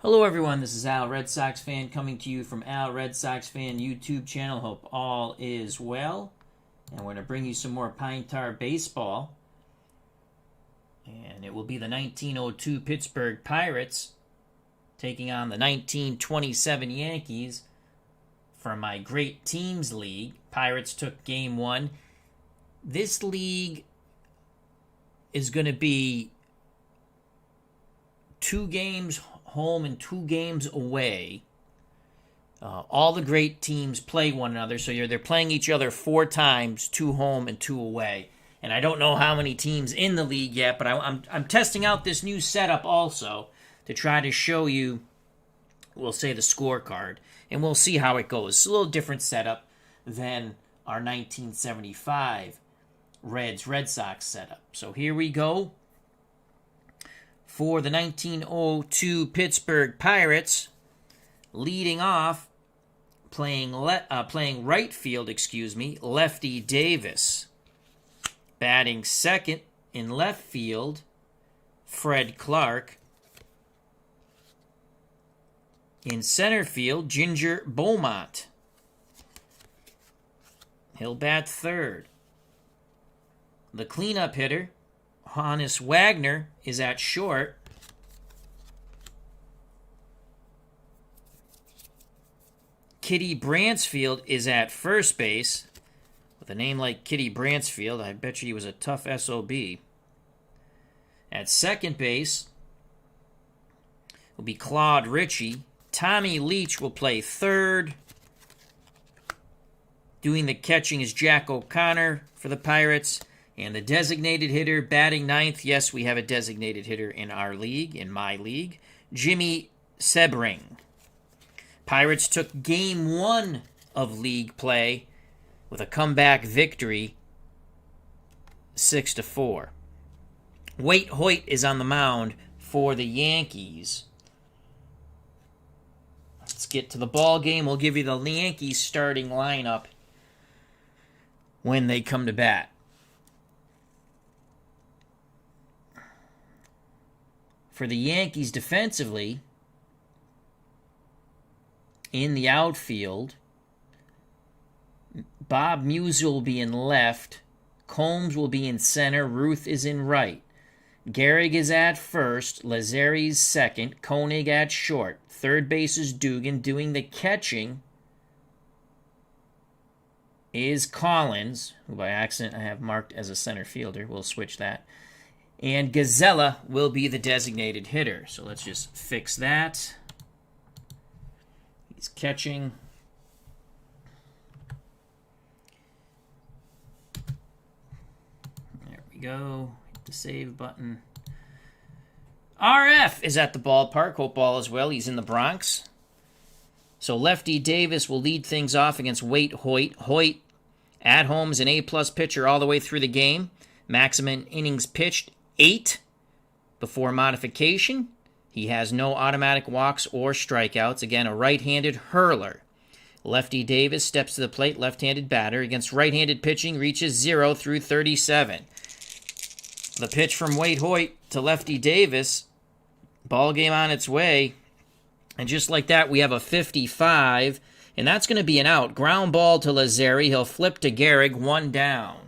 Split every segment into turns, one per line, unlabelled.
Hello everyone, this is Al Red Sox Fan coming to you from Al Red Sox Fan YouTube channel. Hope all is well. And we're going to bring you some more Pine Tar baseball. And it will be the 1902 Pittsburgh Pirates taking on the 1927 Yankees for my Great Teams League. Pirates took game one. This league is going to be 2 games home and 2 games away. All the great teams play one another, so they're playing each other 4 times, 2 home and 2 away. And I don't know how many teams in the league yet, but I'm testing out this new setup also to try to show you, we'll say, the scorecard, and we'll see how it goes. It's a little different setup than our 1975 Red Sox setup. So here we go. For the 1902 Pittsburgh Pirates, leading off, playing right field, Lefty Davis. Batting second in left field, Fred Clark. In center field, Ginger Beaumont. He'll bat third. The cleanup hitter, Hannes Wagner, is at short. Kitty Bransfield is at first base. With a name like Kitty Bransfield, I bet you he was a tough SOB. At second base will be Claude Ritchie. Tommy Leach will play third. Doing the catching is Jack O'Connor for the Pirates. And the designated hitter batting ninth, yes, we have a designated hitter in our league, in my league, Jimmy Sebring. Pirates took game 1 of league play with a comeback victory, 6-4. Waite Hoyt is on the mound for the Yankees. Let's get to the ball game. We'll give you the Yankees starting lineup when they come to bat. For the Yankees defensively, in the outfield, Bob Musial will be in left, Combs will be in center, Ruth is in right. Gehrig is at first, Lazzari's second, Koenig at short. Third base is Dugan. Doing the catching is Collins, who by accident I have marked as a center fielder. We'll switch that. And Gazella will be the designated hitter. So let's just fix that. He's catching. There we go. Hit the save button. RF is at the ballpark. Hope all is well. He's in the Bronx. So Lefty Davis will lead things off against Waite Hoyt. Hoyt at home is an A-plus pitcher all the way through the game. Maximum innings pitched, 8 before modification. He has no automatic walks or strikeouts. Again, a right-handed hurler. Lefty Davis steps to the plate, left-handed batter. Against right-handed pitching, reaches 0 through 37. The pitch from Waite Hoyt to Lefty Davis. Ball game on its way. And just like that, we have a 55. And that's going to be an out. Ground ball to Lazzari. He'll flip to Gehrig, 1 down.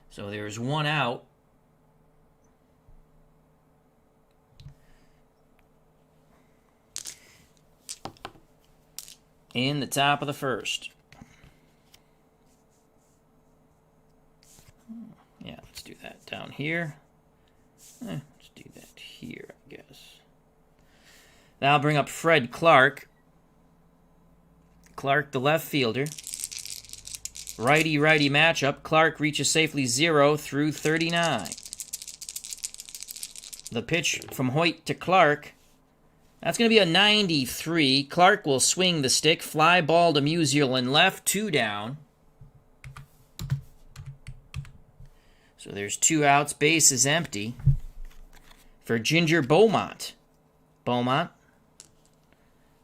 So there's 1 out. In the top of the first. Yeah, let's do that down here. Let's do that here, I guess. Now I'll bring up Fred Clark. Clark, the left fielder. Righty-righty matchup. Clark reaches safely 0 through 39. The pitch from Hoyt to Clark. That's going to be a 93. Clark will swing the stick. Fly ball to Musial in left. 2 down. So there's 2 outs. Base is empty for Ginger Beaumont. Beaumont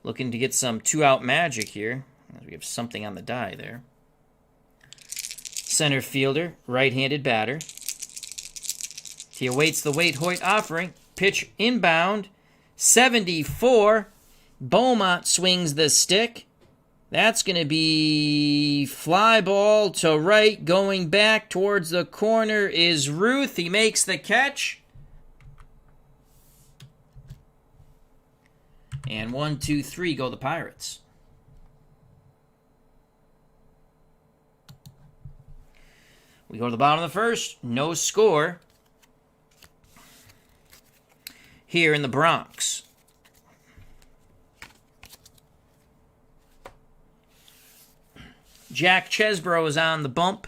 looking to get some 2-out magic here. We have something on the die there. Center fielder, right-handed batter.
He awaits the Waite Hoyt offering. Pitch inbound. 74. Beaumont swings the stick. That's going to be fly ball to right. Going back towards the corner is Ruth. He makes the catch. And 1, 2, 3 go the Pirates. We go to the bottom of the first. No score here in the Bronx. Jack Chesbro is on the bump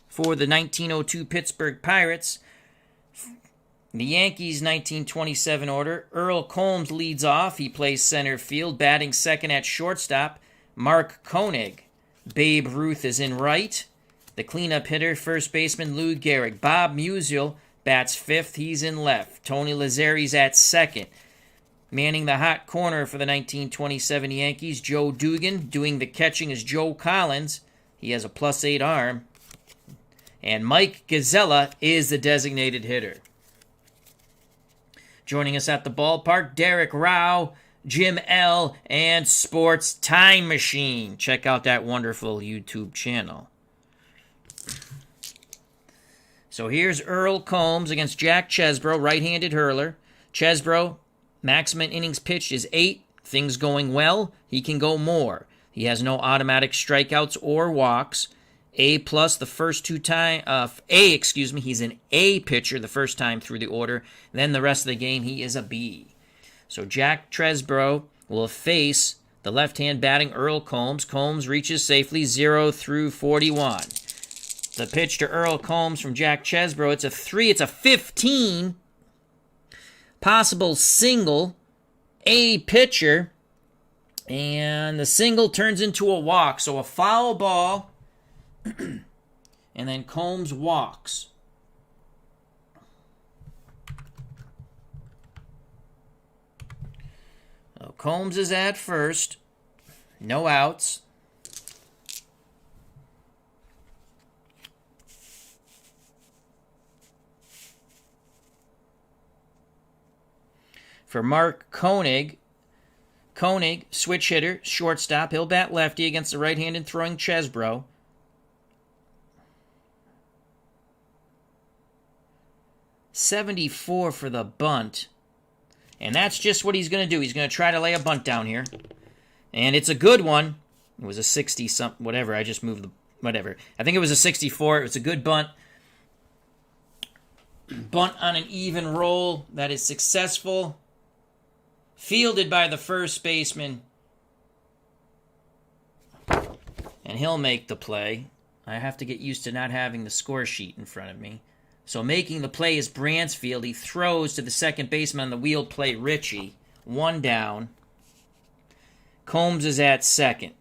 for the 1902 Pittsburgh Pirates. The Yankees 1927 order. Earl Combs leads off. He plays center field, batting second at shortstop. Mark Koenig. Babe Ruth is in right. The cleanup hitter, first baseman Lou Gehrig. Bob Musial bats fifth. He's in left. Tony Lazzari's at second. Manning the hot corner for the 1927 Yankees, Joe Dugan. Doing the catching is Joe Collins. He has a +8 arm. And Mike Gazella is the designated hitter. Joining us at the ballpark, Derek Rao, Jim L., and Sports Time Machine. Check out that wonderful YouTube channel. So here's Earl Combs against Jack Chesbro, right-handed hurler. Chesbro, maximum innings pitched is 8. Things going well. He can go more. He has no automatic strikeouts or walks. A+ the first two time. He's an A pitcher the first time through the order. Then the rest of the game, he is a B. So Jack Chesbro will face the left-hand batting Earl Combs. Combs reaches safely 0 through 41. The pitch to Earl Combs from Jack Chesbro. It's a 3. It's a 15. Possible single. A pitcher. And the single turns into a walk. So a foul ball. And then Combs walks. So Combs is at first. No outs. For Mark Koenig, switch hitter, shortstop. He'll bat lefty against the right-handed throwing Chesbro. .74 for the bunt. And that's just what he's going to do. He's going to try to lay a bunt down here. And it's a good one. It was a 60-something, whatever. I just moved the, whatever. I think it was a 64. It was a good bunt. Bunt on an even roll. That is successful. Fielded by the first baseman. And he'll make the play. I have to get used to not having the score sheet in front of me. So making the play is Bransfield. He throws to the second baseman on the wheel play, Ritchie. 1 down. Combs is at second.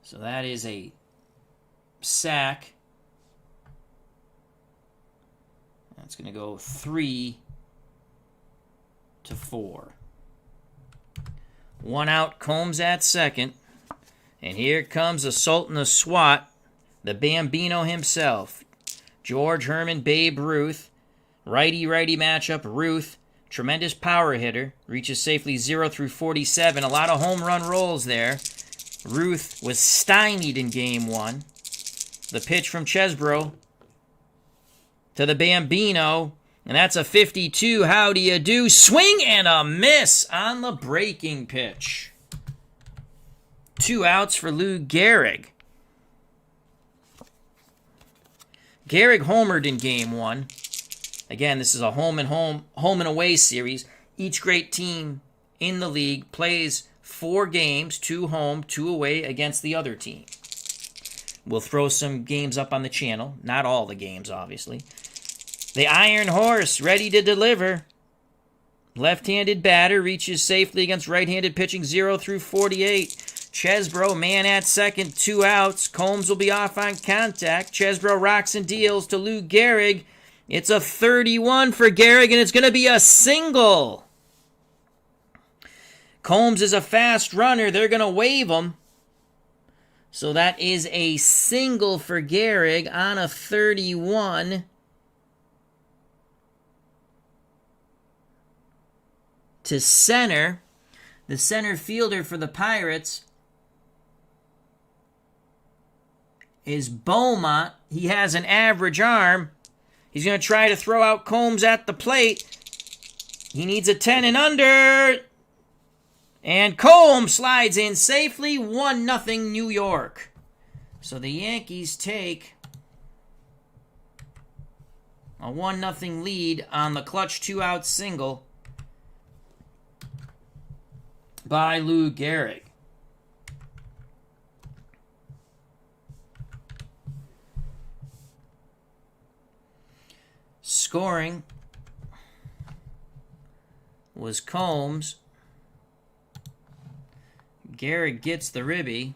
So that is a sack. That's going to go 3-4. 1 out, Combs at second. And here comes the Sultan of SWAT, the Bambino himself. George Herman, Babe Ruth. Righty-righty matchup, Ruth. Tremendous power hitter. Reaches safely 0 through 47. A lot of home run rolls there. Ruth was stymied in game 1. The pitch from Chesbro to the Bambino. And that's a 52. How do you do? Swing and a miss on the breaking pitch. 2 outs for Lou Gehrig. Gehrig homered in game 1. Again, this is a home and away series. Each great team in the league plays 4 games, 2 home, 2 away against the other team. We'll throw some games up on the channel. Not all the games, obviously. The Iron Horse, ready to deliver. Left-handed batter reaches safely against right-handed pitching 0 through 48. Chesbro, man at second, 2 outs. Combs will be off on contact. Chesbro rocks and deals to Lou Gehrig. It's a 31 for Gehrig, and it's going to be a single.
Combs is a fast runner. They're going to wave him. So that is a single for Gehrig on a 31. To center. The center fielder for the Pirates is Beaumont. He has an average arm. He's going to try to throw out Combs at the plate. He needs a 10 and under. And Combs slides in safely. 1-0 New York. So the Yankees take a 1-0 lead on the clutch 2-out single by Lou Gehrig. Scoring was Combs. Gehrig gets the ribby.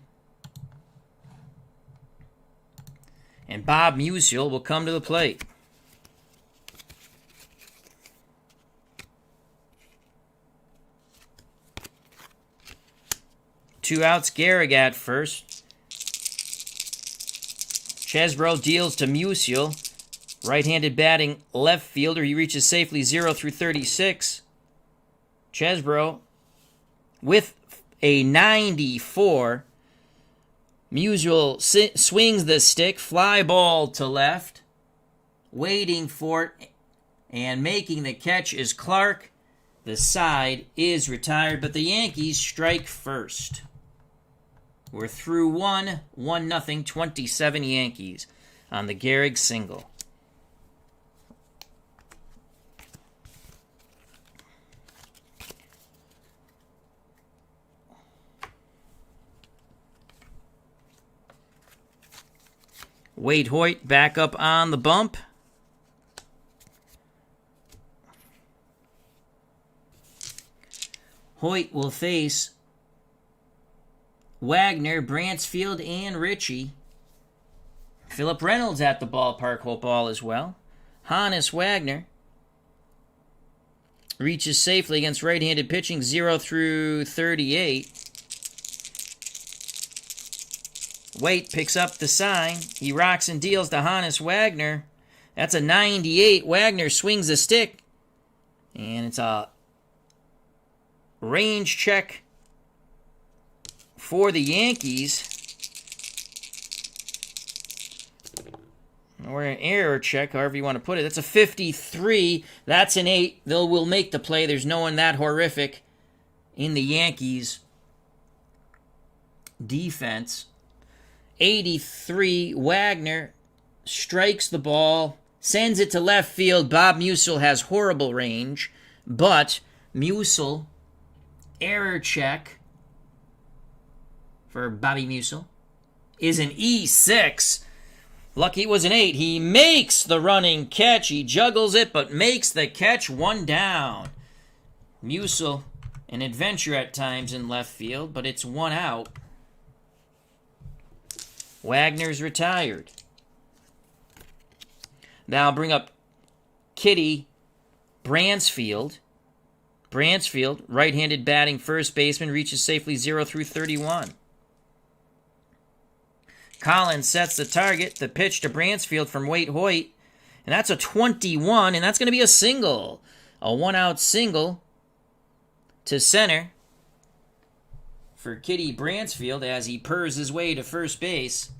And Bob Musial will come to the plate. Two outs, Gehrig at first. Chesbro deals to Musial. Right-handed batting left fielder. He reaches safely 0 through 36. Chesbro with a 94. Musial swings the stick. Fly ball to left. Waiting for it. And making the catch is Clark. The side is retired, but the Yankees strike first. We're through 1-0, 27 Yankees on the Gehrig single. Waite Hoyt back up on the bump. Hoyt will face Wagner, Bransfield, and Ritchie. Philip Reynolds at the ballpark, hope all is well. Hannes Wagner reaches safely against right-handed pitching 0 through 38. Waite picks up the sign. He rocks and deals to Hannes Wagner. That's a 98. Wagner swings the stick. And it's a range check for the Yankees. Or an error check, however you want to put it. That's a 53. That's an 8. Will make the play. There's no one that horrific in the Yankees defense. 83. Wagner strikes the ball, sends it to left field. Bob Musial has horrible range, but Musial, error check for Bobby Musial, is an E6. Lucky it was an 8. He makes the running catch. He juggles it, but makes the catch. 1 down. Musial, an adventure at times in left field, but it's 1 out. Wagner's retired. Now I'll bring up Kitty Bransfield. Bransfield, right-handed batting first baseman, reaches safely 0 through 31. Collins sets the target. The pitch to Bransfield from Waite Hoyt. And that's a 21, and that's going to be a single. A 1-out single to center for Kitty Bransfield as he purrs his way to first base.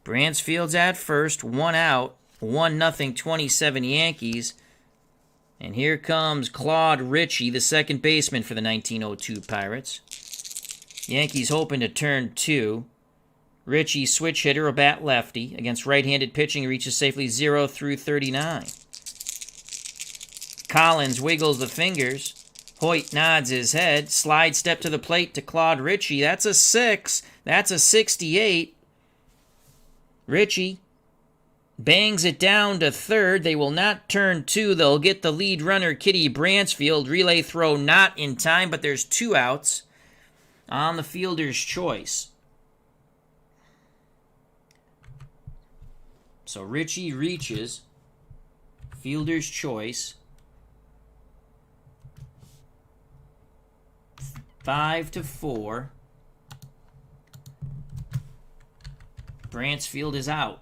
Bransfield's at first, 1 out, 1-0, 27 Yankees. And here comes Claude Ritchie, the second baseman for the 1902 Pirates. Yankees hoping to turn 2. Ritchie, switch hitter, a bat lefty. Against right-handed pitching, reaches safely 0 through 39. Collins wiggles the fingers. Hoyt nods his head. Slide step to the plate to Claude Ritchie. That's a 6. That's a 68. Ritchie bangs it down to third. They will not turn 2. They'll get the lead runner, Kitty Bransfield. Relay throw not in time, but there's 2 outs on the fielder's choice. So Richie reaches. Fielder's choice. 5-4. Bransfield is out.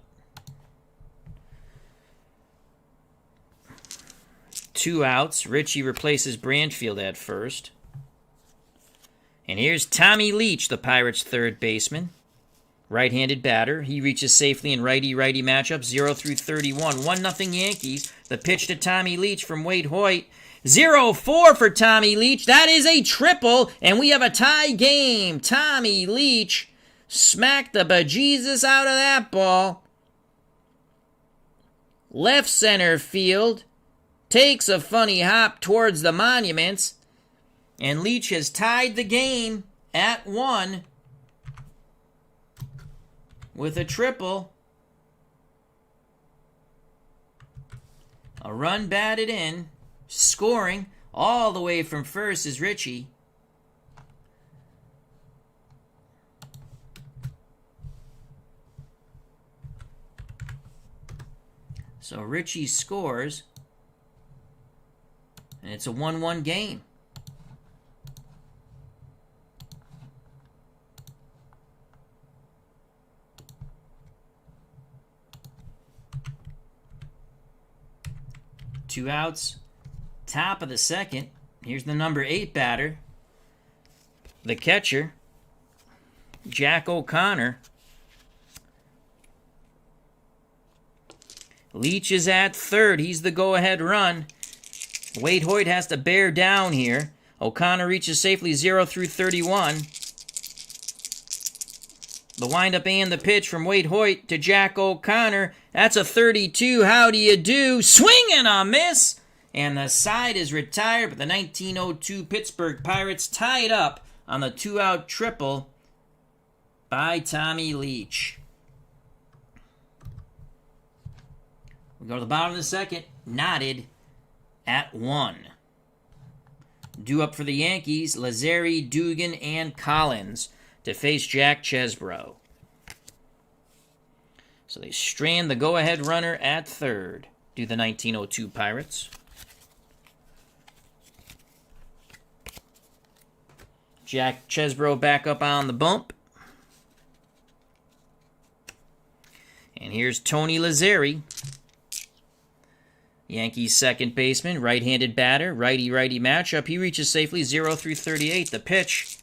2 outs. Richie replaces Bransfield at first. And here's Tommy Leach, the Pirates' third baseman. Right-handed batter. He reaches safely in righty-righty matchup, 0-31. 1-0 Yankees. The pitch to Tommy Leach from Waite Hoyt. 0-4 for Tommy Leach. That is a triple, and we have a tie game. Tommy Leach smacked the bejesus out of that ball. Left center field. Takes a funny hop towards the monuments. And Leach has tied the game at 1 with a triple. A run batted in. Scoring all the way from first is Richie. So Richie scores. And it's a 1-1 game. Two outs. Top of the second. Here's the number 8 batter. The catcher, Jack O'Connor. Leach is at third. He's the go-ahead run. Waite Hoyt has to bear down here. O'Connor reaches safely 0-31. The windup and the pitch from Waite Hoyt to Jack O'Connor. That's a 32. How do you do? Swing and a miss. And the side is retired, but the 1902 Pittsburgh Pirates tie it up on the 2-out triple by Tommy Leach. We go to the bottom of the second. Knotted at 1. Due up for the Yankees, Lazzeri, Dugan, and Collins to face Jack Chesbro. So they strand the go-ahead runner at third. Do the 1902 Pirates. Jack Chesbro back up on the bump. And here's Tony Lazzeri. Yankees second baseman, right-handed batter, righty-righty matchup. He reaches safely 0-38. The pitch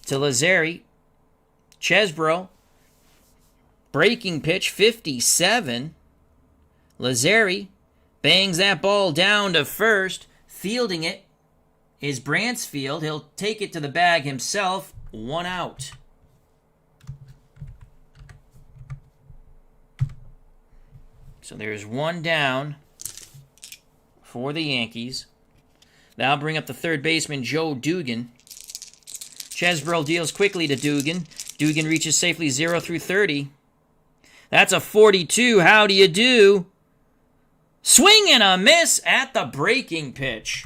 to Lazzeri. Chesbro. Breaking pitch, 57. Lazzeri bangs that ball down to first. Fielding it is Bransfield. He'll take it to the bag himself. 1 out. So there's 1 down for the Yankees. That'll bring up the third baseman, Joe Dugan. Chesbro deals quickly to Dugan. Dugan reaches safely 0-30. That's a 42. How do you do? Swing and a miss at the breaking pitch.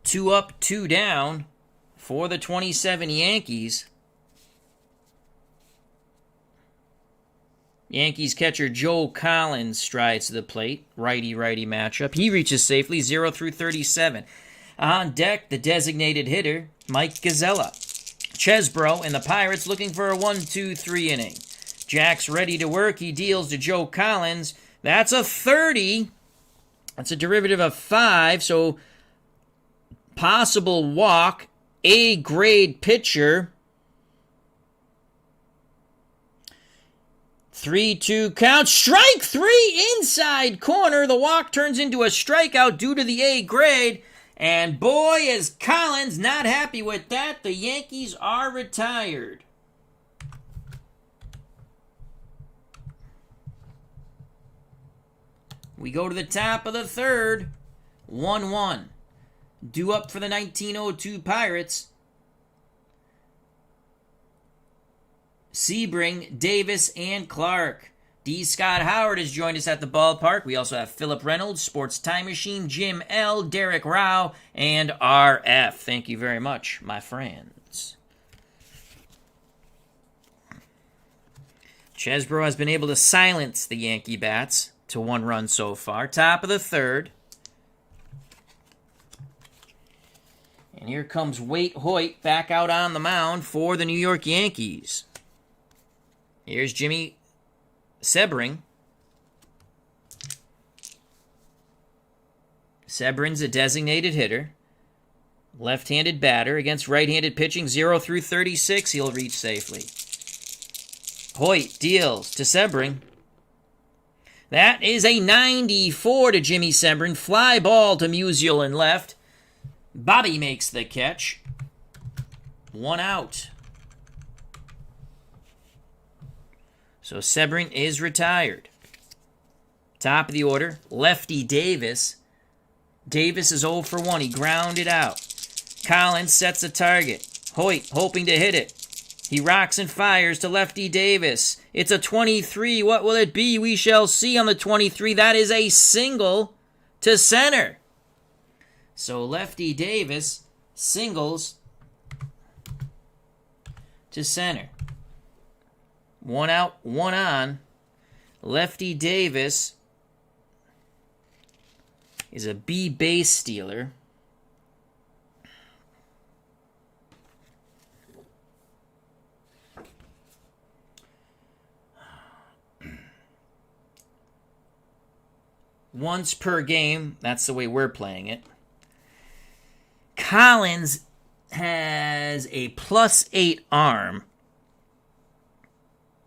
2 up, 2 down for the 27 Yankees. Yankees catcher Joe Collins strides to the plate. Righty-righty matchup. He reaches safely 0-37. On deck, the designated hitter, Mike Gazzella. Chesbro and the Pirates looking for a 1-2-3 inning. Jack's ready to work. He deals to Joe Collins. That's a 30. That's a derivative of 5, so possible walk. A-grade pitcher. 3-2 count. Strike 3 inside corner. The walk turns into a strikeout due to the A grade. And boy, is Collins not happy with that. The Yankees are retired. We go to the top of the third. 1-1. Due up for the 1902 Pirates. Sebring, Davis, and Clark. D. Scott Howard has joined us at the ballpark. We also have Philip Reynolds, Sports Time Machine, Jim L., Derek Rao, and RF. Thank you very much, my friends. Chesbro has been able to silence the Yankee bats to 1 run so far. Top of the 3rd. And here comes Waite Hoyt back out on the mound for the New York Yankees. Here's Jimmy Sebring. Sebring's a designated hitter. Left-handed batter against right-handed pitching. 0 through 36, he'll reach safely. Hoyt deals to Sebring. That is a 94 to Jimmy Sebring. Fly ball to Musial in left. Bobby makes the catch. 1 out. So Sebring is retired. Top of the order, Lefty Davis. Davis is 0 for 1. He grounded out. Collins sets a target. Hoyt hoping to hit it. He rocks and fires to Lefty Davis. It's a 23. What will it be? We shall see on the 23. That is a single to center. So Lefty Davis singles to center. 1 out, 1 on. Lefty Davis is a B base stealer. Once per game, that's the way we're playing it. Collins has a +8 arm.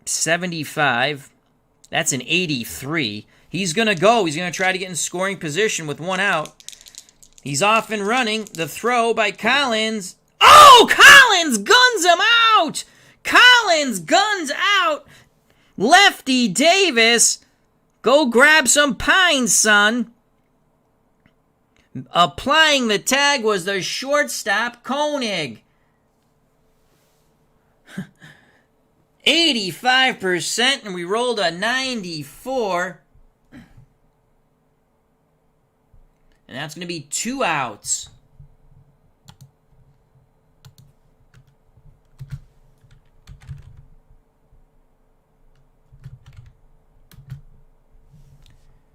75. That's an 83. He's going to go. He's going to try to get in scoring position with 1 out. He's off and running. The throw by Collins. Oh, Collins guns him out. Collins guns out. Lefty Davis. Go grab some pines, son. Applying the tag was the shortstop, Koenig. 85%, and we rolled a 94. And that's going to be 2 outs.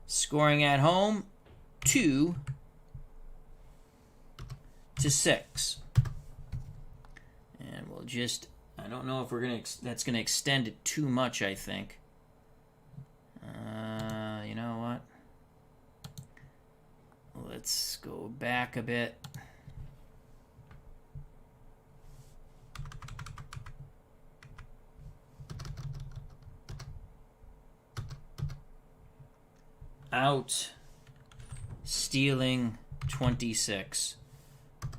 Scoring at home, 2-6. And we'll just, I don't know if we're going to, that's going to extend it too much, I think. You know what? Let's go back a bit. Out, stealing 26,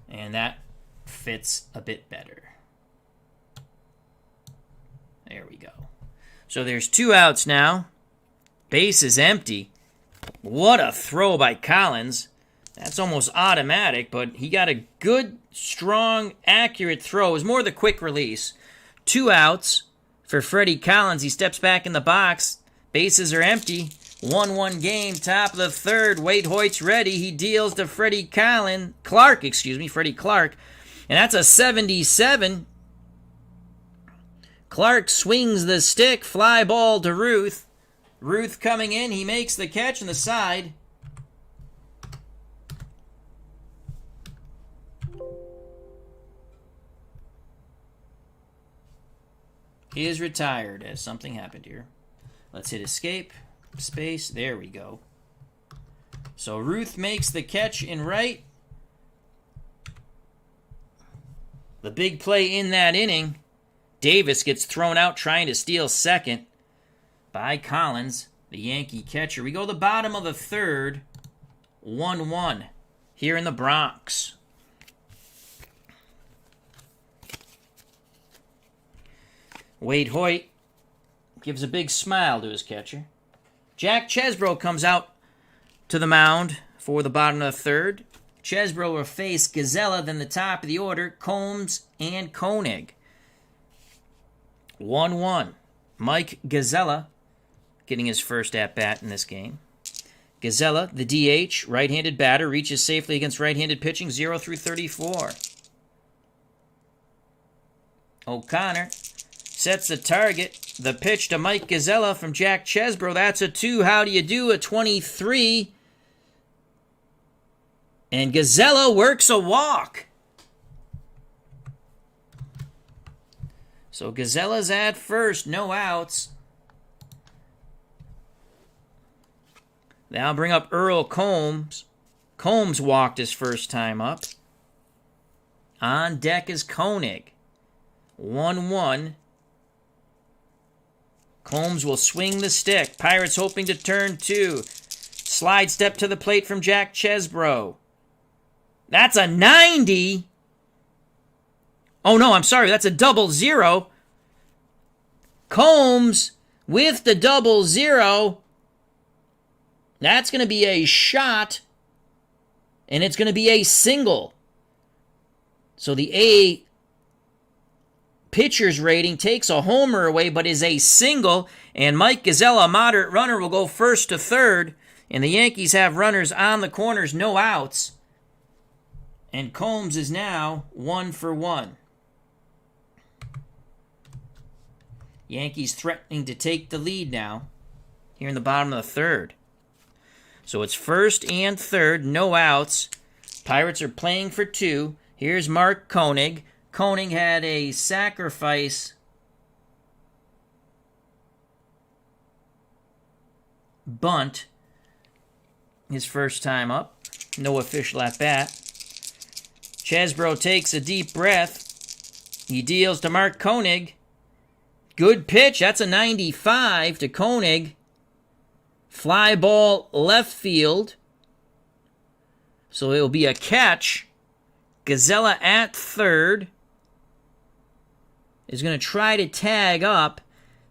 and that fits a bit better. There we go. So there's 2 outs now. Base is empty. What a throw by Collins. That's almost automatic, but he got a good, strong, accurate throw. It was more the quick release. 2 outs for Freddie Collins. He steps back in the box. Bases are empty. 1-1 game, top of the 3rd. Waite Hoyt's ready. He deals to Freddie Clark. And that's a 77. Clark swings the stick. Fly ball to Ruth. Ruth coming in. He makes the catch on the side. He is retired as something happened here. Let's hit escape. Space. There we go. So Ruth makes the catch in right. The big play in that inning. Davis gets thrown out trying to steal second by Collins, the Yankee catcher. We go to the bottom of the 3rd. 1-1 here in the Bronx. Waite Hoyt gives a big smile to his catcher. Jack Chesbro comes out to the mound for the bottom of the 3rd. Chesbro will face Gazella, then the top of the order, Combs and Koenig. 1-1. Mike Gazella getting his first at-bat in this game. Gazella, the DH, right-handed batter, reaches safely against right-handed pitching, 0 through 34. O'Connor sets the target. The pitch to Mike Gazella from Jack Chesbro. That's a 2. How do you do? A 23. And Gazella works a walk. So Gazella's at first. No outs. Now I'll bring up Earl Combs. Combs walked his first time up. On deck is Koenig. 1-1. Combs will swing the stick. Pirates hoping to turn 2. Slide step to the plate from Jack Chesbro. That's a 90. Oh, no, I'm sorry. That's a 0-0. Combs with the 0-0. That's going to be a shot. And it's going to be a single. So the A pitcher's rating takes a homer away, but is a single. And Mike Gazella, a moderate runner, will go first to third. And the Yankees have runners on the corners, no outs. And Combs is now 1 for 1. Yankees threatening to take the lead now, here in the bottom of the third. So it's first and third, no outs. Pirates are playing for 2. Here's Mark Koenig. Koenig had a sacrifice bunt his first time up. No official at bat. Chesbro takes a deep breath. He deals to Mark Koenig. Good pitch. That's a 95 to Koenig. Fly ball left field. So it will be a catch. Gazella at third is going to try to tag up.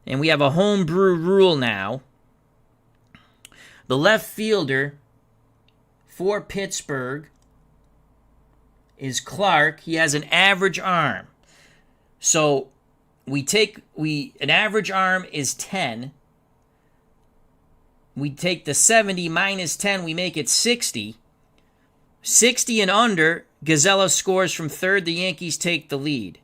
And we have a homebrew rule now. The left fielder for Pittsburgh is Clark. He has an average arm. So an average arm is 10. We take the 70 minus 10, we make it 60. 60 and under, Gazella scores from third, the Yankees take the lead.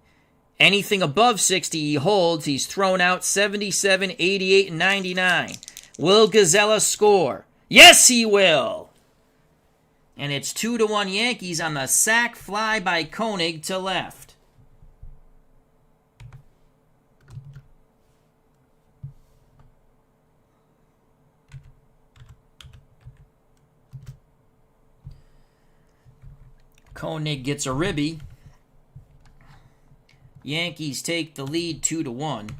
Anything above 60 he holds, he's thrown out 77, 88, and 99. Will Gazella score? Yes, he will! And it's 2-1 Yankees on the sac fly by Koenig to left. Koenig gets a ribby. Yankees take the lead 2-1.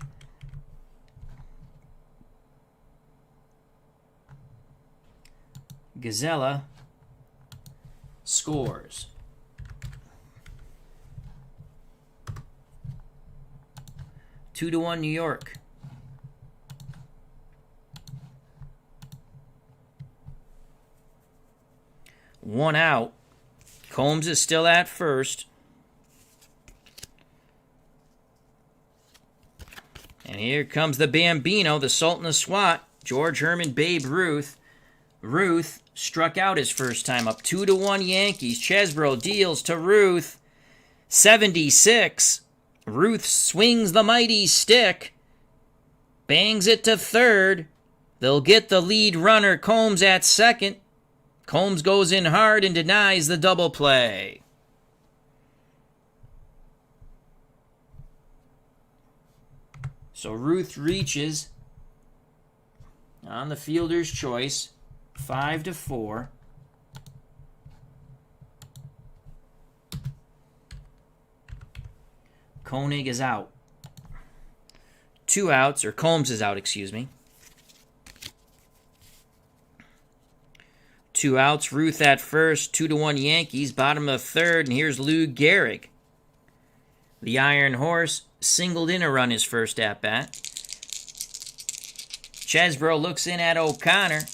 Gazella scores. Two to 1 New York. One out. Combs is still at first. And here comes the Bambino, the Sultan of SWAT, George Herman, Babe Ruth. Ruth struck out his first time up. 2-1 Yankees. Chesbro deals to Ruth. 76. Ruth swings the mighty stick. Bangs it to third. They'll get the lead runner, Combs, at second. Combs goes in hard and denies the double play. So Ruth reaches on the fielder's choice, 5-4. Koenig is out. 2 outs, or Combs is out, excuse me. 2 outs, Ruth at first, 2-1 Yankees, bottom of the third, and here's Lou Gehrig. The Iron Horse singled in a run his first at-bat. Chesbro looks in at O'Connor,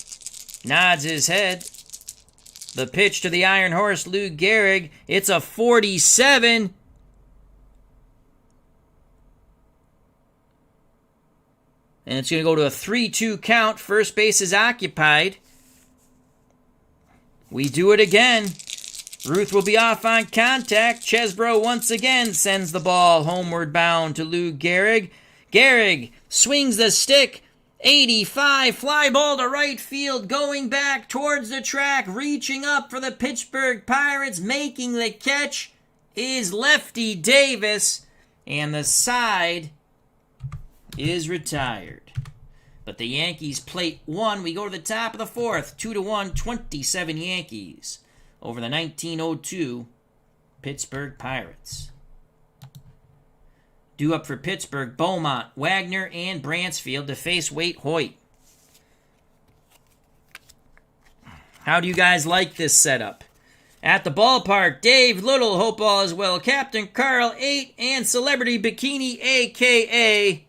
nods his head. The pitch to the Iron Horse, Lou Gehrig. It's a 47. And it's going to go to a 3-2 count. First base is occupied. We do it again. Ruth will be off on contact. Chesbro once again sends the ball homeward bound to Lou Gehrig. Gehrig swings the stick. 85, fly ball to right field, going back towards the track, reaching up for the Pittsburgh Pirates, making the catch is Lefty Davis, and the side is retired. But the Yankees plate one. We go to the top of the fourth, 2-1, 27 Yankees over the 1902 Pittsburgh Pirates. Due up for Pittsburgh, Beaumont, Wagner, and Bransfield to face Waite Hoyt. How do you guys like this setup? At the ballpark, Dave Little, hope all is well, Captain Carl 8, and Celebrity Bikini, a.k.a.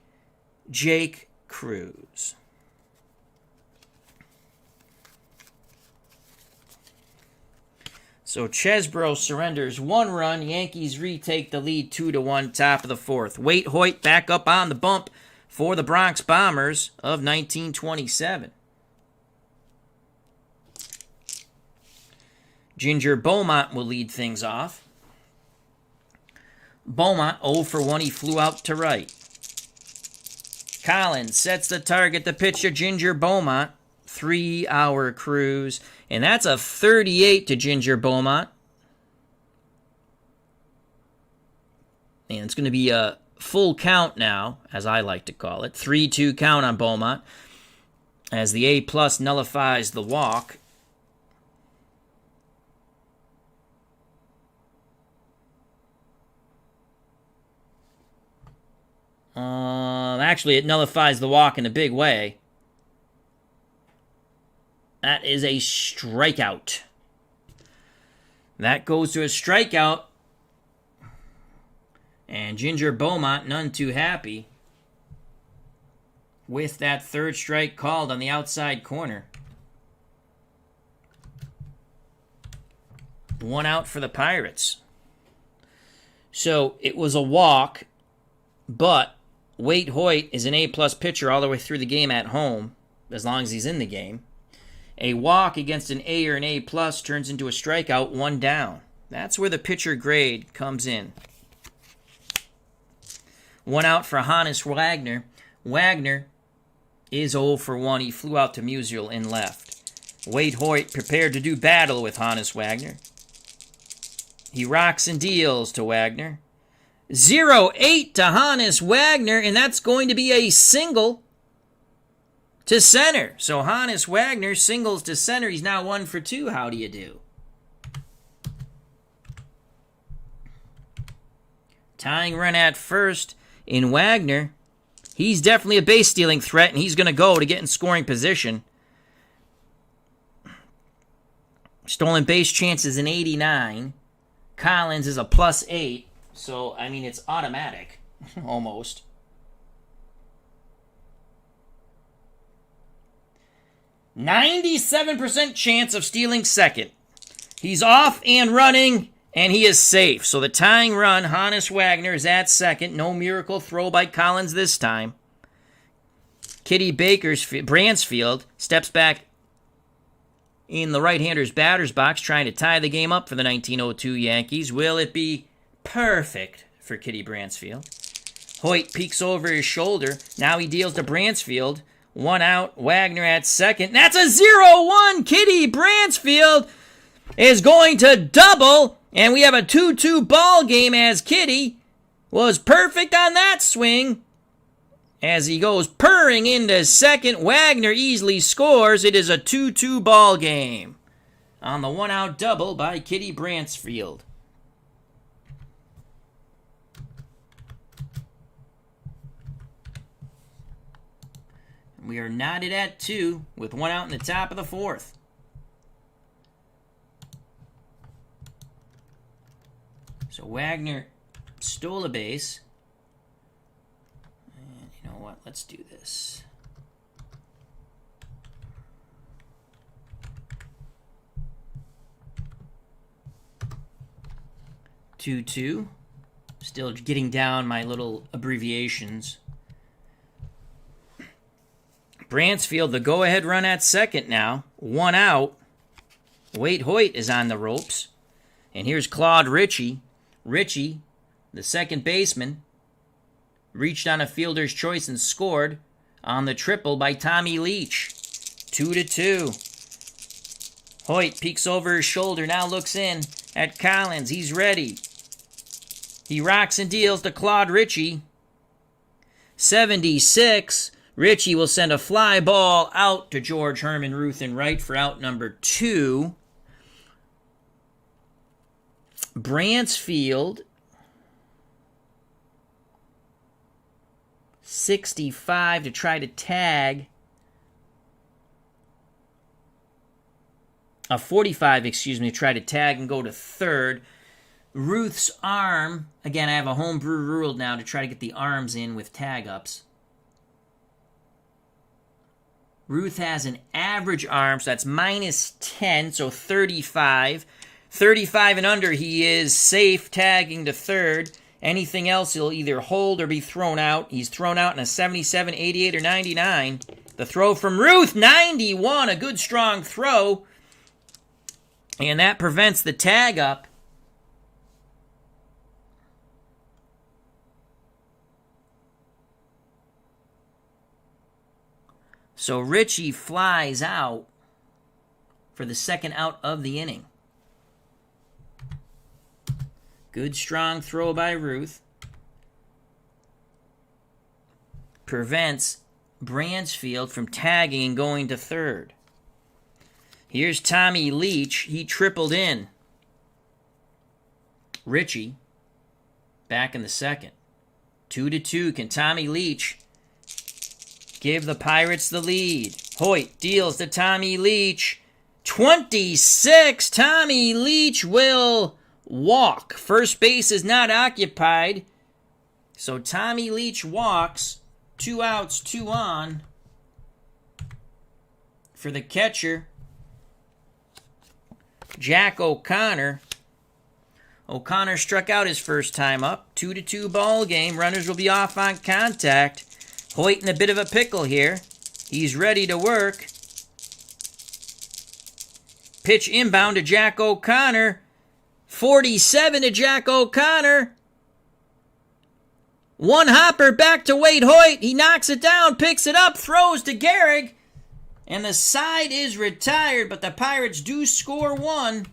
Jake Cruz. So Chesbro surrenders 1 run. Yankees retake the lead 2-1, top of the fourth. Waite Hoyt back up on the bump for the Bronx Bombers of 1927. Ginger Beaumont will lead things off. Beaumont 0 for 1. He flew out to right. Collins sets the target. The pitch to Ginger Beaumont. 3-hour cruise. And that's a 38 to Ginger Beaumont. And it's going to be a full count now, as I like to call it. 3-2 count on Beaumont. As the A+ nullifies the walk. Actually, it nullifies the walk in a big way. That is a strikeout. That goes to a strikeout. And Ginger Beaumont, none too happy with that third strike called on the outside corner. 1 out for the Pirates. So it was a walk, but Waite Hoyt is an A+ pitcher all the way through the game at home, as long as he's in the game. A walk against an A or an A+ turns into a strikeout, 1 down. That's where the pitcher grade comes in. 1 out for Hannes Wagner. Wagner is 0 for 1. He flew out to Musial in left. Waite Hoyt prepared to do battle with Hannes Wagner. He rocks and deals to Wagner. 0-8 to Hannes Wagner, and that's going to be a single to center. So Hannes Wagner singles to center. He's now 1 for 2. How do you do? Tying run at first in Wagner. He's definitely a base-stealing threat, and he's going to go to get in scoring position. Stolen base chance is an 89. Collins is a +8. So, I mean, it's automatic, almost. %97 chance of stealing second. He's off and running, and he is safe. So the tying run, Hannes Wagner, is at second. No miracle throw by Collins this time. Kitty Bransfield steps back in the right-hander's batter's box, trying to tie the game up for the 1902 Yankees. Will it be perfect for Kitty Bransfield? Hoyt peeks over his shoulder. Now he deals to Bransfield. 1 out. Wagner at second. That's a 0-1. Kitty Bransfield is going to double. And we have a 2-2 ball game as Kitty was perfect on that swing. As he goes purring into second, Wagner easily scores. It is a 2-2 ball game on the 1-out double by Kitty Bransfield. We are knotted at 2 with 1 out in the top of the fourth. So Wagner stole a base. And you know what? Let's do this. Two. Still getting down my little abbreviations. Bransfield, the go-ahead run at second now. 1 out. Waite Hoyt is on the ropes. And here's Claude Ritchie. Ritchie, the second baseman, reached on a fielder's choice and scored on the triple by Tommy Leach. 2-2. Hoyt peeks over his shoulder, now looks in at Collins. He's ready. He rocks and deals to Claude Ritchie. 76. Ritchie will send a fly ball out to George Herman Ruth in right for out number 2. Bransfield, 65 to try to tag. 45, to try to tag and go to third. Ruth's arm, again, I have a homebrew rule now to try to get the arms in with tag-ups. Ruth has an average arm, so that's minus 10, so 35. 35 and under, he is safe tagging to third. Anything else, he'll either hold or be thrown out. He's thrown out in a 77, 88, or 99. The throw from Ruth, 91, a good strong throw. And that prevents the tag up. So Ritchie flies out for the second out of the inning. Good strong throw by Ruth. Prevents Bransfield from tagging and going to third. Here's Tommy Leach. He tripled in. Ritchie back in the second. 2-2. Can Tommy Leach give the Pirates the lead? Hoyt deals to Tommy Leach. 26. Tommy Leach will walk. First base is not occupied. So Tommy Leach walks. 2 outs, 2 on. For the catcher, Jack O'Connor. O'Connor struck out his first time up. 2-2 ball game. Runners will be off on contact. Hoyt in a bit of a pickle here. He's ready to work. Pitch inbound to Jack O'Connor. 47 to Jack O'Connor. One hopper back to Waite Hoyt. He knocks it down, picks it up, throws to Gehrig. And the side is retired, but the Pirates do score 1.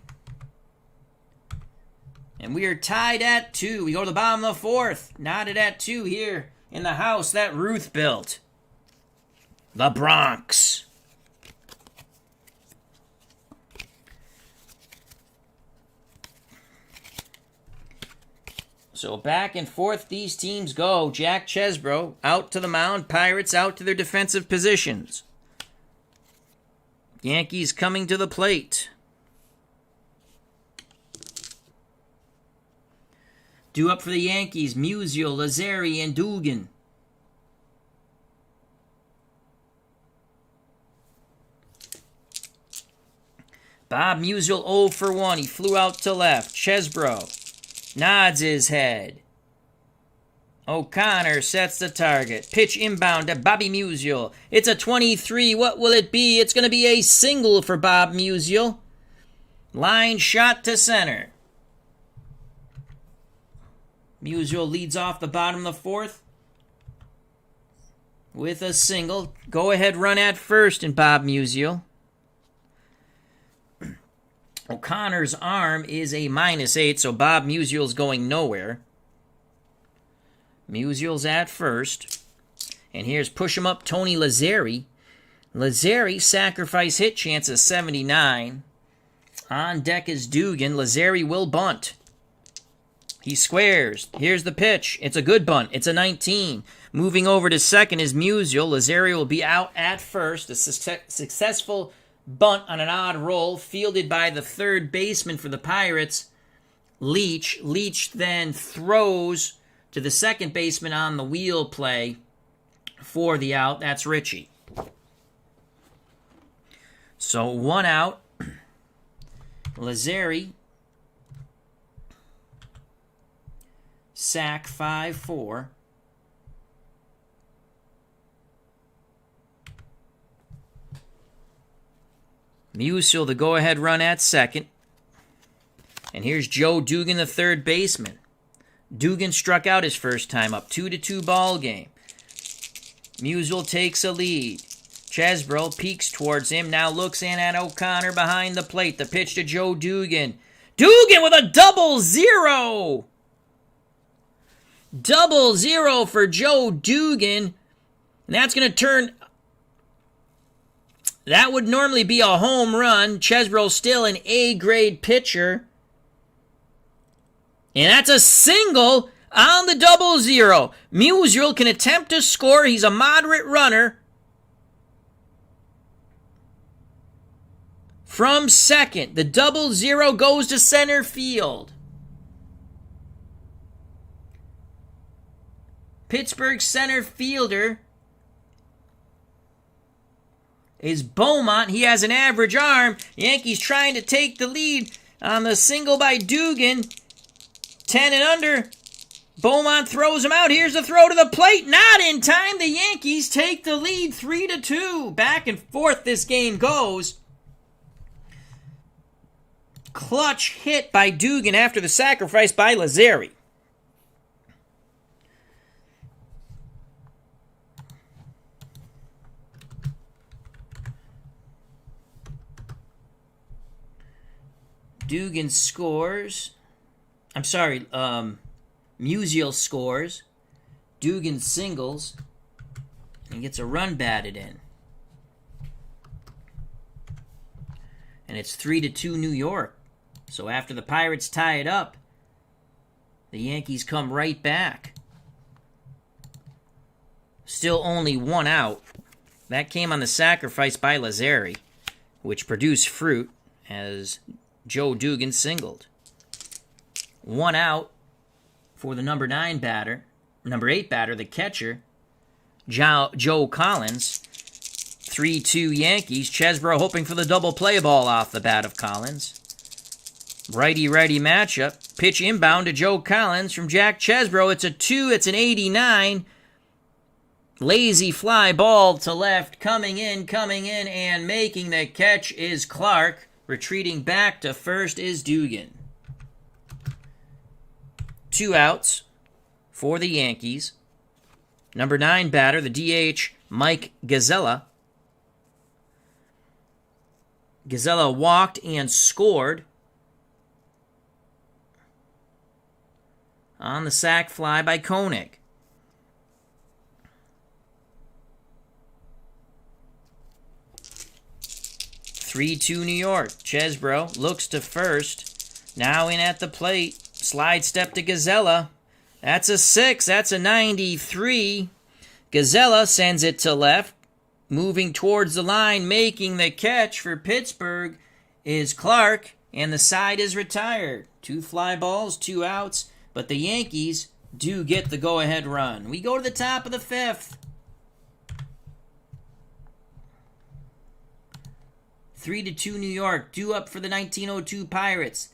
And we are tied at 2. We go to the bottom of the 4th. Knotted at 2 here in the house that Ruth built. The Bronx. So back and forth these teams go. Jack Chesbro out to the mound. Pirates out to their defensive positions. Yankees coming to the plate. Due up for the Yankees, Musial, Lazzeri, and Dugan. Bob Musial 0 for 1. He flew out to left. Chesbro nods his head. O'Connor sets the target. Pitch inbound to Bobby Musial. It's a 23. What will it be? It's going to be a single for Bob Musial. Line shot to center. Musial leads off the bottom of the 4th with a single. Go ahead run at first in Bob Musial. O'Connor's arm is a -8, so Bob Musial's going nowhere. Musial's at first. And here's push him up Tony Lazzeri. Lazzeri, sacrifice hit chance of 79. On deck is Dugan. Lazzeri will bunt. He squares. Here's the pitch. It's a good bunt. It's a 19. Moving over to second is Musial. Lazzeri will be out at first. A successful bunt on an odd roll, fielded by the third baseman for the Pirates, Leach. Leach then throws to the second baseman on the wheel play for the out. That's Ritchie. So 1 out. Lazzeri, sack 5-4. Musial, the go-ahead run at second. And here's Joe Dugan, the third baseman. Dugan struck out his first time up. 2-2 ball game. Musial takes a lead. Chesbro peeks towards him, now looks in at O'Connor behind the plate. The pitch to Joe Dugan. Dugan with a 0-0! 0-0 for Joe Dugan. And that's going to turn... That would normally be a home run. Chesbro's still an A-grade pitcher. And that's a single on the 0-0. Musial can attempt to score. He's a moderate runner. From second, the 0-0 goes to center field. Pittsburgh center fielder is Beaumont. He has an average arm. Yankees trying to take the lead on the single by Dugan. 10 and under. Beaumont throws him out. Here's the throw to the plate. Not in time. The Yankees take the lead 3-2. Back and forth this game goes. Clutch hit by Dugan after the sacrifice by Lazzeri. Dugan scores. I'm sorry, Musial scores. Dugan singles. And gets a run batted in. And it's 3-2 New York. So after the Pirates tie it up, the Yankees come right back. Still only one out. That came on the sacrifice by Lazzeri, which produced fruit as Joe Dugan singled. One out for the number 8 batter, the catcher, Joe Collins. 3-2 Yankees. Chesbro hoping for the double play ball off the bat of Collins. Righty-righty matchup. Pitch inbound to Joe Collins from Jack Chesbro. It's a 2. It's an 89. Lazy fly ball to left. Coming in, and making the catch is Clark. Retreating back to first is Dugan. 2 outs for the Yankees. Number 9 batter, the DH, Mike Gazzella. Gazzella walked and scored on the sac fly by Koenig. Three-2 New York. Chesbro looks to first. Now in at the plate. Slide step to Gazzella. That's a 6. That's a 93. Gazzella sends it to left. Moving towards the line, making the catch for Pittsburgh is Clark, and the side is retired. 2 fly balls, 2 outs, but the Yankees do get the go-ahead run. We go to the top of the 5th. 3-2 New York, due up for the 1902 Pirates.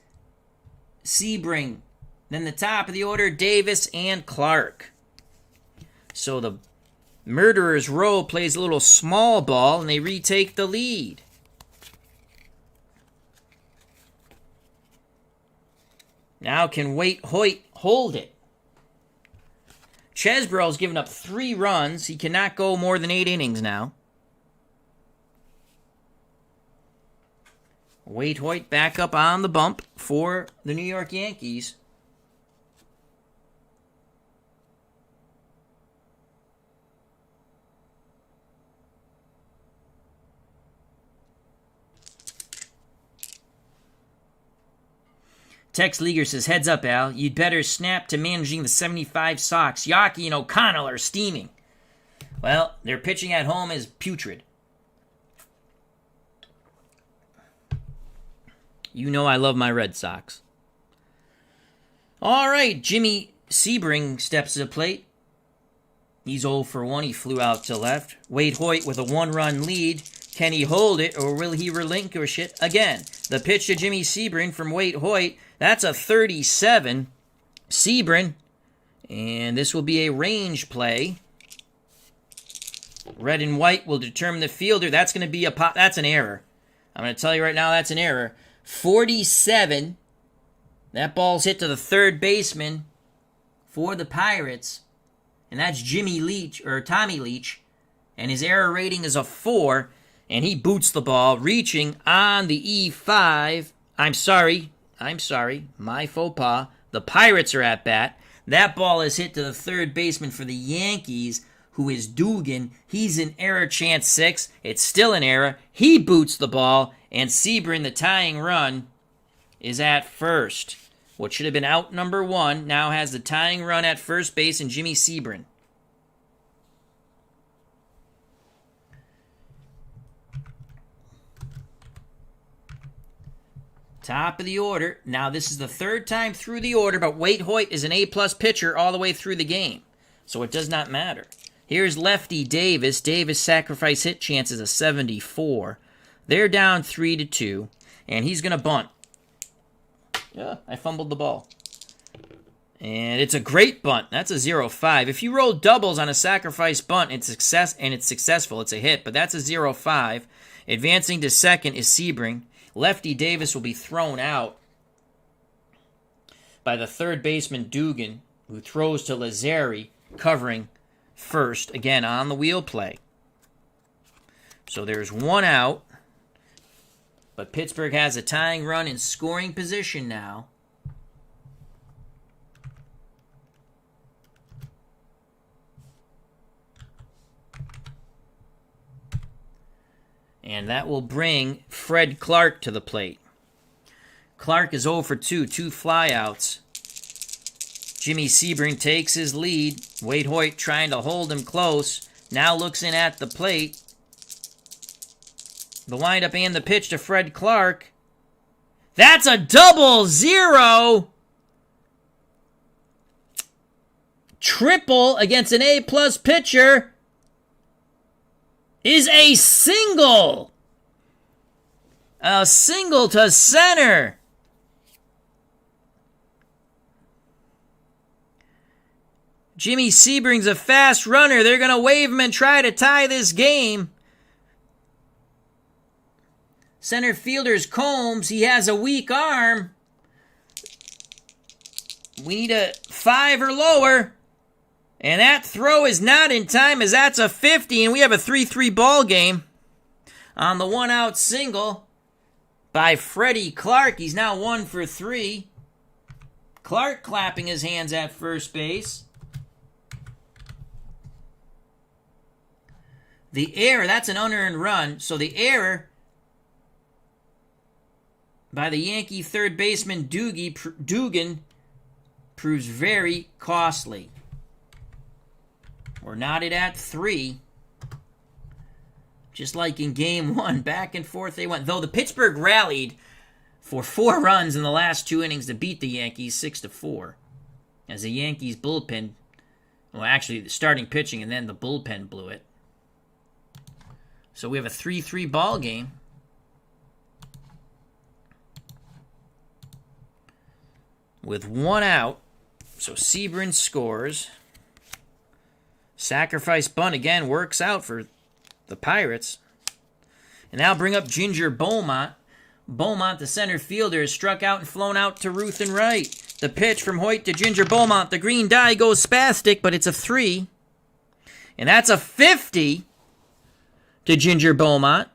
Sebring, then the top of the order, Davis and Clark. So the Murderers Row plays a little small ball, and they retake the lead. Now can Waite Hoyt hold it? Chesbro's given up 3 runs. He cannot go more than 8 innings now. Waite Hoyt back up on the bump for the New York Yankees. Tex Leaguer says, heads up, Al. You'd better snap to managing the 75 Sox. Yaki and O'Connell are steaming. Well, their pitching at home is putrid. You know I love my Red Sox. All right, Jimmy Sebring steps to the plate. He's 0 for 1. He flew out to left. Waite Hoyt with a 1-run lead. Can he hold it, or will he relinquish it again? The pitch to Jimmy Sebring from Waite Hoyt. That's a 37. Sebring. And this will be a range play. Red and white will determine the fielder. That's going to be that's an error. I'm going to tell you right now that's an error. 47. That ball's hit to the third baseman. for the Pirates, and that's Tommy Leach, and his error rating is a 4, and he boots the ball, reaching on the E5. I'm sorry, my faux pas. The Pirates are at bat. That ball is hit to the third baseman for the Yankees, who is Dugan. He's in error chance 6. It's still an error. He boots the ball, and Sebring, the tying run, is at first. What should have been out number 1 now has the tying run at first base, and Jimmy Sebring. Top of the order. Now, this is the third time through the order, but Waite Hoyt is an A-plus pitcher all the way through the game, so it does not matter. Here's lefty Davis. Davis' sacrifice hit chance is a 74. They're down 3-2, and he's going to bunt. Yeah, I fumbled the ball. And it's a great bunt. That's a 0-5. If you roll doubles on a sacrifice bunt, it's successful. It's a hit, but that's a 0-5. Advancing to second is Sebring. Lefty Davis will be thrown out by the third baseman Dugan, who throws to Lazzeri, covering first, again on the wheel play. So there's 1 out, but Pittsburgh has a tying run in scoring position now. And that will bring Fred Clark to the plate. Clark is 0 for 2 flyouts. Jimmy Sebring takes his lead. Waite Hoyt trying to hold him close. Now looks in at the plate. The windup and the pitch to Fred Clark. That's a double zero. Triple against an A-plus pitcher is a single. A single to center. Jimmy Sebring's a fast runner. They're going to wave him and try to tie this game. Center fielder's Combs. He has a weak arm. We need a 5 or lower. And that throw is not in time, as that's a 50, and we have a 3-3 ball game on the 1-out single by Freddie Clark. He's now 1 for 3. Clark clapping his hands at first base. The error, that's an unearned run, so the error by the Yankee third baseman Dugan proves very costly. We're knotted at 3. Just like in game 1, back and forth they went. Though the Pittsburgh rallied for 4 runs in the last 2 innings to beat the Yankees 6-4. As the Yankees bullpen, well, actually the starting pitching and then the bullpen blew it. So we have a 3-3 ball game. With 1 out. So Sebring scores. Sacrifice bunt again works out for the Pirates. And now bring up Ginger Beaumont. Beaumont, the center fielder, is struck out and flown out to Ruth and right. The pitch from Hoyt to Ginger Beaumont. The green die goes spastic, but it's a 3. And that's a 50 to Ginger Beaumont.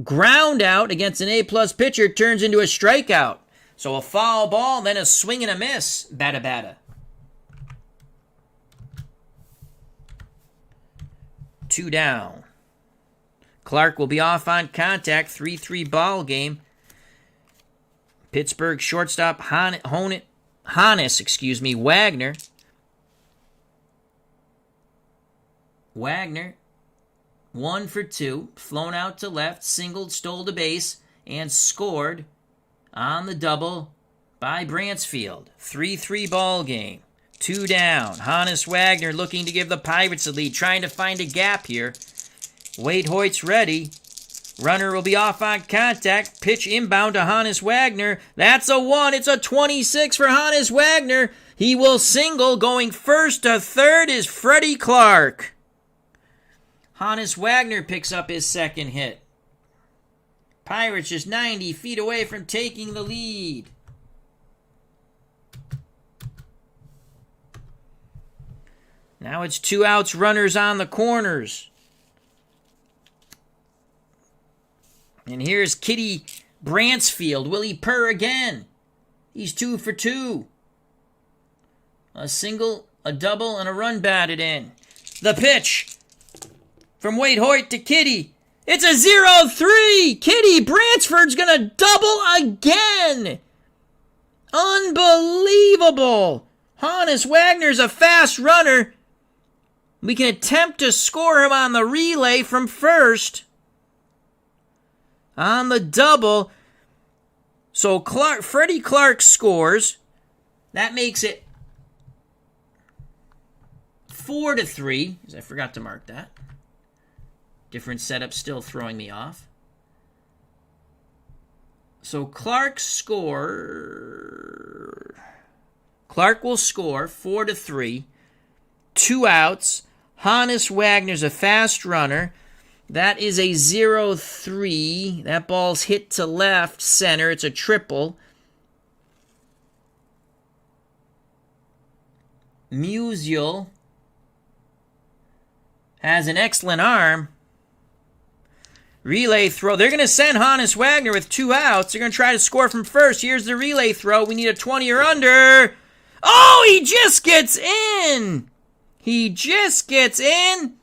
Ground out against an A-plus pitcher turns into a strikeout. So a foul ball, then a swing and a miss. Bada bada. 2 down. Clark will be off on contact. 3-3 ball game. Pittsburgh shortstop Wagner. 1 for 2. Flown out to left. Singled, stole the base, and scored on the double by Bransfield. 3-3 ball game. 2 down. Hannes Wagner looking to give the Pirates a lead, trying to find a gap here. Waite Hoyt's ready. Runner will be off on contact. Pitch inbound to Hannes Wagner. That's a 1. It's a 26 for Hannes Wagner. He will single. Going first to third is Freddie Clark. Hannes Wagner picks up his second hit. Pirates just 90 feet away from taking the lead. Now it's 2 outs, runners on the corners. And here's Kitty Bransfield. Will he purr again? He's 2 for 2. A single, a double, and a run batted in. The pitch from Waite Hoyt to Kitty. It's a 0-3. Kitty Bransford's going to double again. Unbelievable. Hannes Wagner's a fast runner. We can attempt to score him on the relay from first. On the double. So Freddie Clark scores. That makes it 4-3. Because I forgot to mark that. Different setup, still throwing me off. So Clark will score 4-3. 2 outs. Hannes Wagner's a fast runner. That is a 0-3. That ball's hit to left center. It's a triple. Musial has an excellent arm. Relay throw. They're going to send Hannes Wagner with 2 outs. They're going to try to score from first. Here's the relay throw. We need a 20 or under. Oh, he just gets in. He just gets in.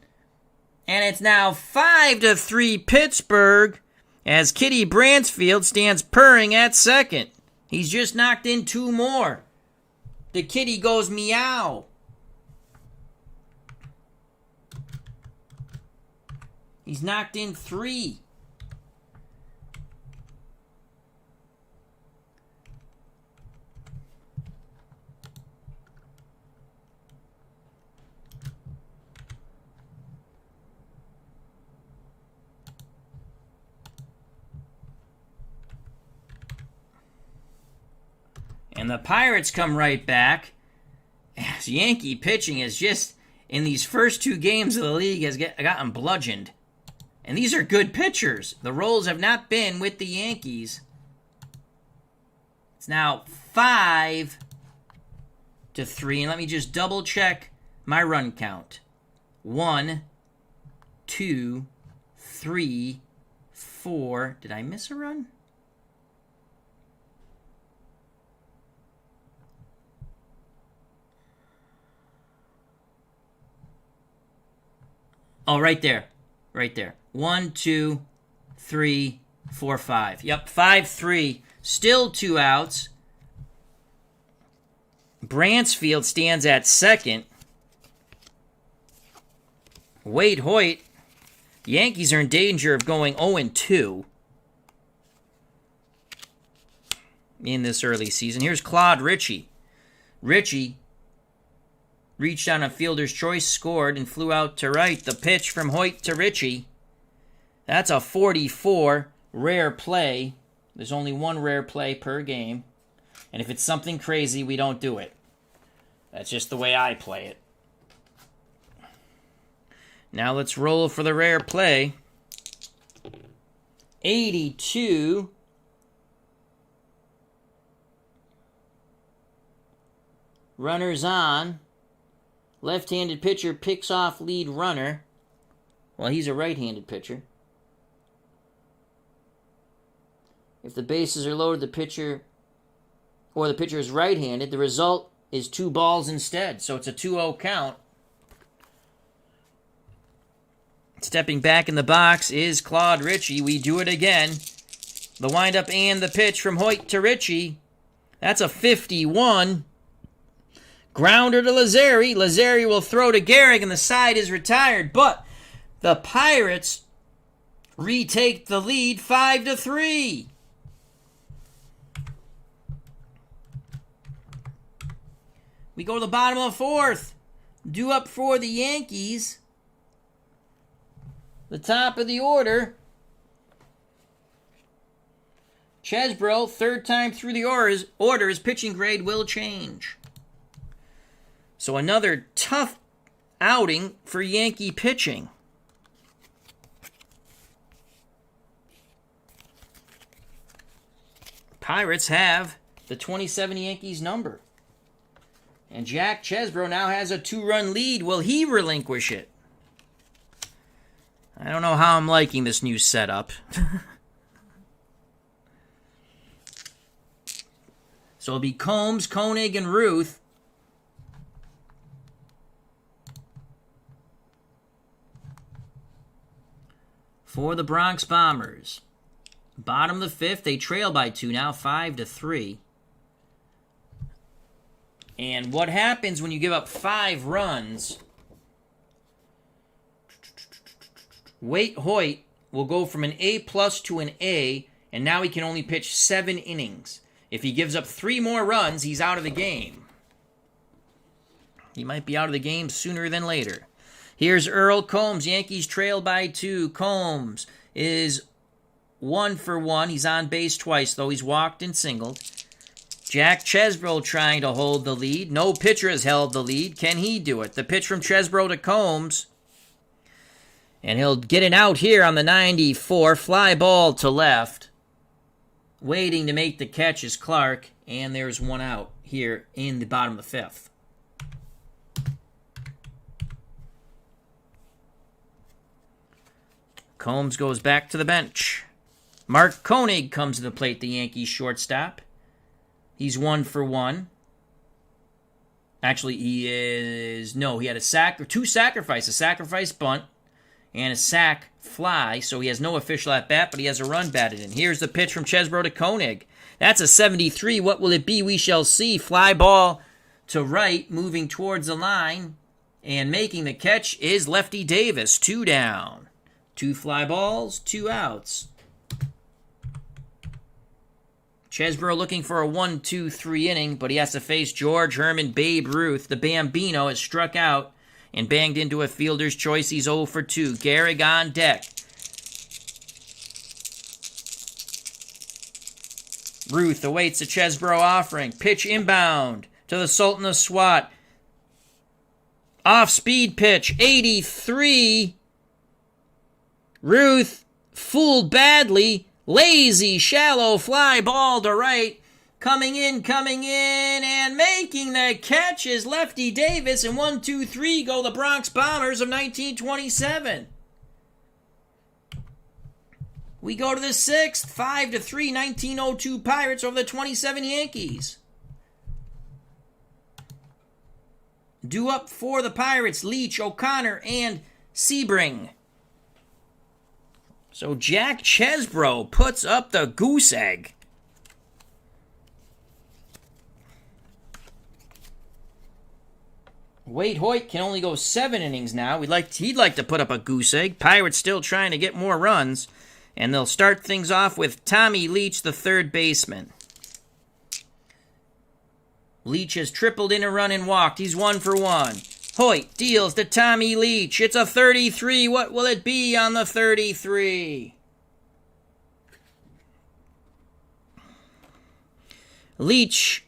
And it's now 5-3 Pittsburgh as Kitty Bransfield stands purring at second. He's just knocked in 2 more. The kitty goes meow. He's knocked in 3. And the Pirates come right back. As Yankee pitching is just, in these first 2 games of the league, has gotten bludgeoned. And these are good pitchers. The roles have not been with the Yankees. It's now 5-3. And let me just double check my run count. 1, 2, 3, 4. Did I miss a run? Oh, right there. Right there. 1, 2, 3, 4, 5. Yep, 5-3. Still 2 outs. Bransfield stands at second. Waite Hoyt. Yankees are in danger of going 0-2 in this early season. Here's Claude Ritchie. Ritchie reached on a fielder's choice, scored, and flew out to right. The pitch from Hoyt to Ritchie. That's a 44 rare play. There's only 1 rare play per game. And if it's something crazy, we don't do it. That's just the way I play it. Now let's roll for the rare play. 82. Runners on. Left-handed pitcher picks off lead runner. Well, he's a right-handed pitcher. If the bases are loaded, the pitcher is right-handed, the result is 2 balls instead. So it's a 2-0 count. Stepping back in the box is Claude Ritchie. We do it again. The windup and the pitch from Hoyt to Ritchie. That's a 51. Grounder to Lazzeri. Lazzeri will throw to Gehrig, and the side is retired. But the Pirates retake the lead 5-3. We go to the bottom of the 4th. Due up for the Yankees. The top of the order. Chesbro, 3rd time through the order, his pitching grade will change. So another tough outing for Yankee pitching. Pirates have the 27 Yankees number. And Jack Chesbro now has a 2-run lead. Will he relinquish it? I don't know how I'm liking this new setup. So it'll be Combs, Koenig, and Ruth. For the Bronx Bombers. Bottom of the 5th, they trail by 2 now, 5-3. And what happens when you give up 5 runs? Waite Hoyt will go from an A+ to an A, and now he can only pitch 7 innings. If he gives up 3 more runs, he's out of the game. He might be out of the game sooner than later. Here's Earl Combs. Yankees trail by 2. Combs is 1 for 1. He's on base twice, though. He's walked and singled. Jack Chesbro trying to hold the lead. No pitcher has held the lead. Can he do it? The pitch from Chesbro to Combs. And he'll get it out here on the 94. Fly ball to left. Waiting to make the catch is Clark. And there's 1 out here in the bottom of the 5th. Combs goes back to the bench. Mark Koenig comes to the plate, the Yankees shortstop. He's 1 for 1. Actually, he had a sack or 2 sacrifices, a sacrifice bunt and a sack fly, so he has no official at bat, but he has a run batted in. Here's the pitch from Chesbro to Koenig. That's a 73. What will it be? We shall see. Fly ball to right, moving towards the line, and making the catch is Lefty Davis. 2 down. 2 fly balls, 2 outs. Chesbro looking for a 1-2-3 inning, but he has to face George Herman Babe Ruth. The Bambino has struck out and banged into a fielder's choice. He's 0 for 2. Gehrig on deck. Ruth awaits a Chesbro offering. Pitch inbound to the Sultan of Swat. Off-speed pitch, 83. Ruth fooled badly. Lazy, shallow fly ball to right. Coming in, and making the catch is Lefty Davis. And 1-2-3 go the Bronx Bombers of 1927. We go to the 6th, 5-3, 1902 Pirates over the 27 Yankees. Due up for the Pirates, Leach, O'Connor, and Sebring. So Jack Chesbro puts up the goose egg. Waite Hoyt can only go 7 innings now. He'd like to put up a goose egg. Pirates still trying to get more runs. And they'll start things off with Tommy Leach, the third baseman. Leach has tripled in a run and walked. He's 1 for 1. Hoyt deals to Tommy Leach. It's a 33. What will it be on the 33? Leach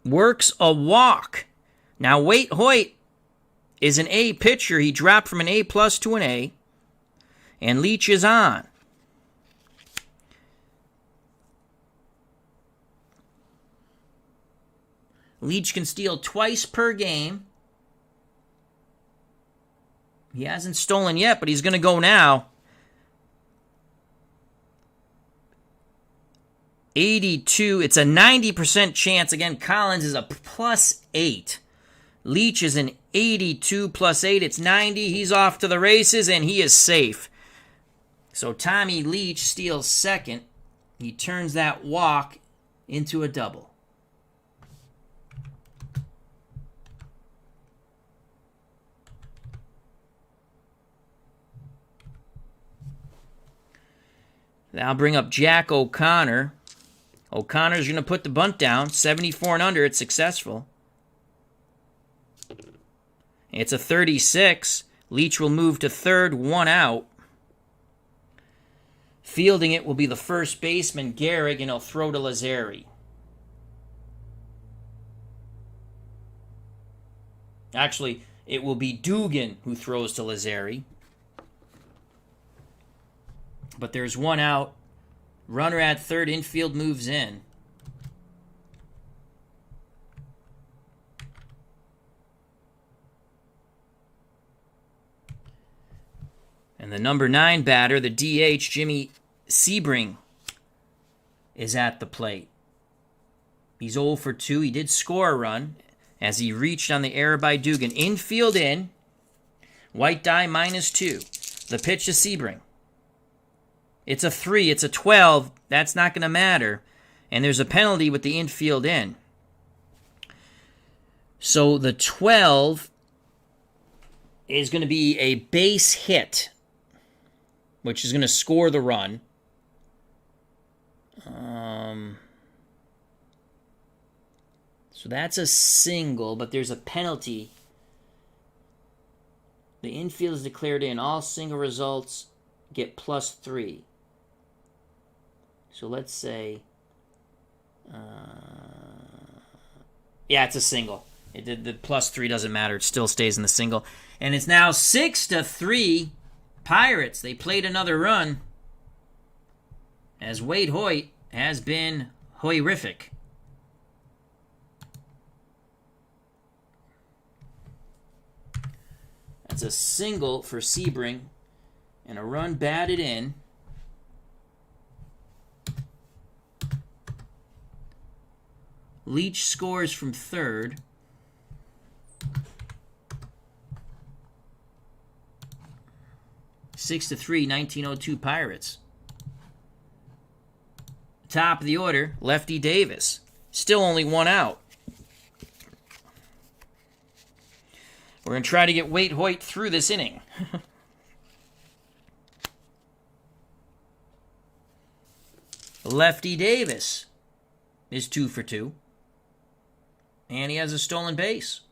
works a walk. Now, Waite Hoyt is an A pitcher. He dropped from an A+ to an A. And Leach is on. Leach can steal twice per game. He hasn't stolen yet, but he's going to go now. 82. It's a 90% chance. Again, Collins is a +8. Leach is an 82 +8. It's 90. He's off to the races, and he is safe. So Tommy Leach steals second. He turns that walk into a double. Now bring up Jack O'Connor. O'Connor's going to put the bunt down. 74 and under. It's successful. It's a 36. Leach will move to third, 1 out. Fielding it will be the first baseman, Gehrig, and he'll throw to Lazzeri. Actually, it will be Dugan who throws to Lazzeri. But there's 1 out. Runner at third, infield moves in. And the number 9 batter, the DH, Jimmy Sebring, is at the plate. He's 0 for 2. He did score a run as he reached on the error by Dugan. Infield in. White die -2. The pitch to Sebring. It's a 3. It's a 12. That's not going to matter. And there's a penalty with the infield in. So the 12 is going to be a base hit, which is going to score the run. So that's a single, but there's a penalty. The infield is declared in. All single results get +3. So let's say, yeah, it's a single. The +3 doesn't matter. It still stays in the single. And it's now 6-3 Pirates. They played another run as Waite Hoyt has been horrific. That's a single for Sebring and a run batted in. Leach scores from third. Six to 3, 1902 Pirates. Top of the order, Lefty Davis. Still only 1 out. We're going to try to get Waite Hoyt through this inning. Lefty Davis is 2 for 2. And he has a stolen base.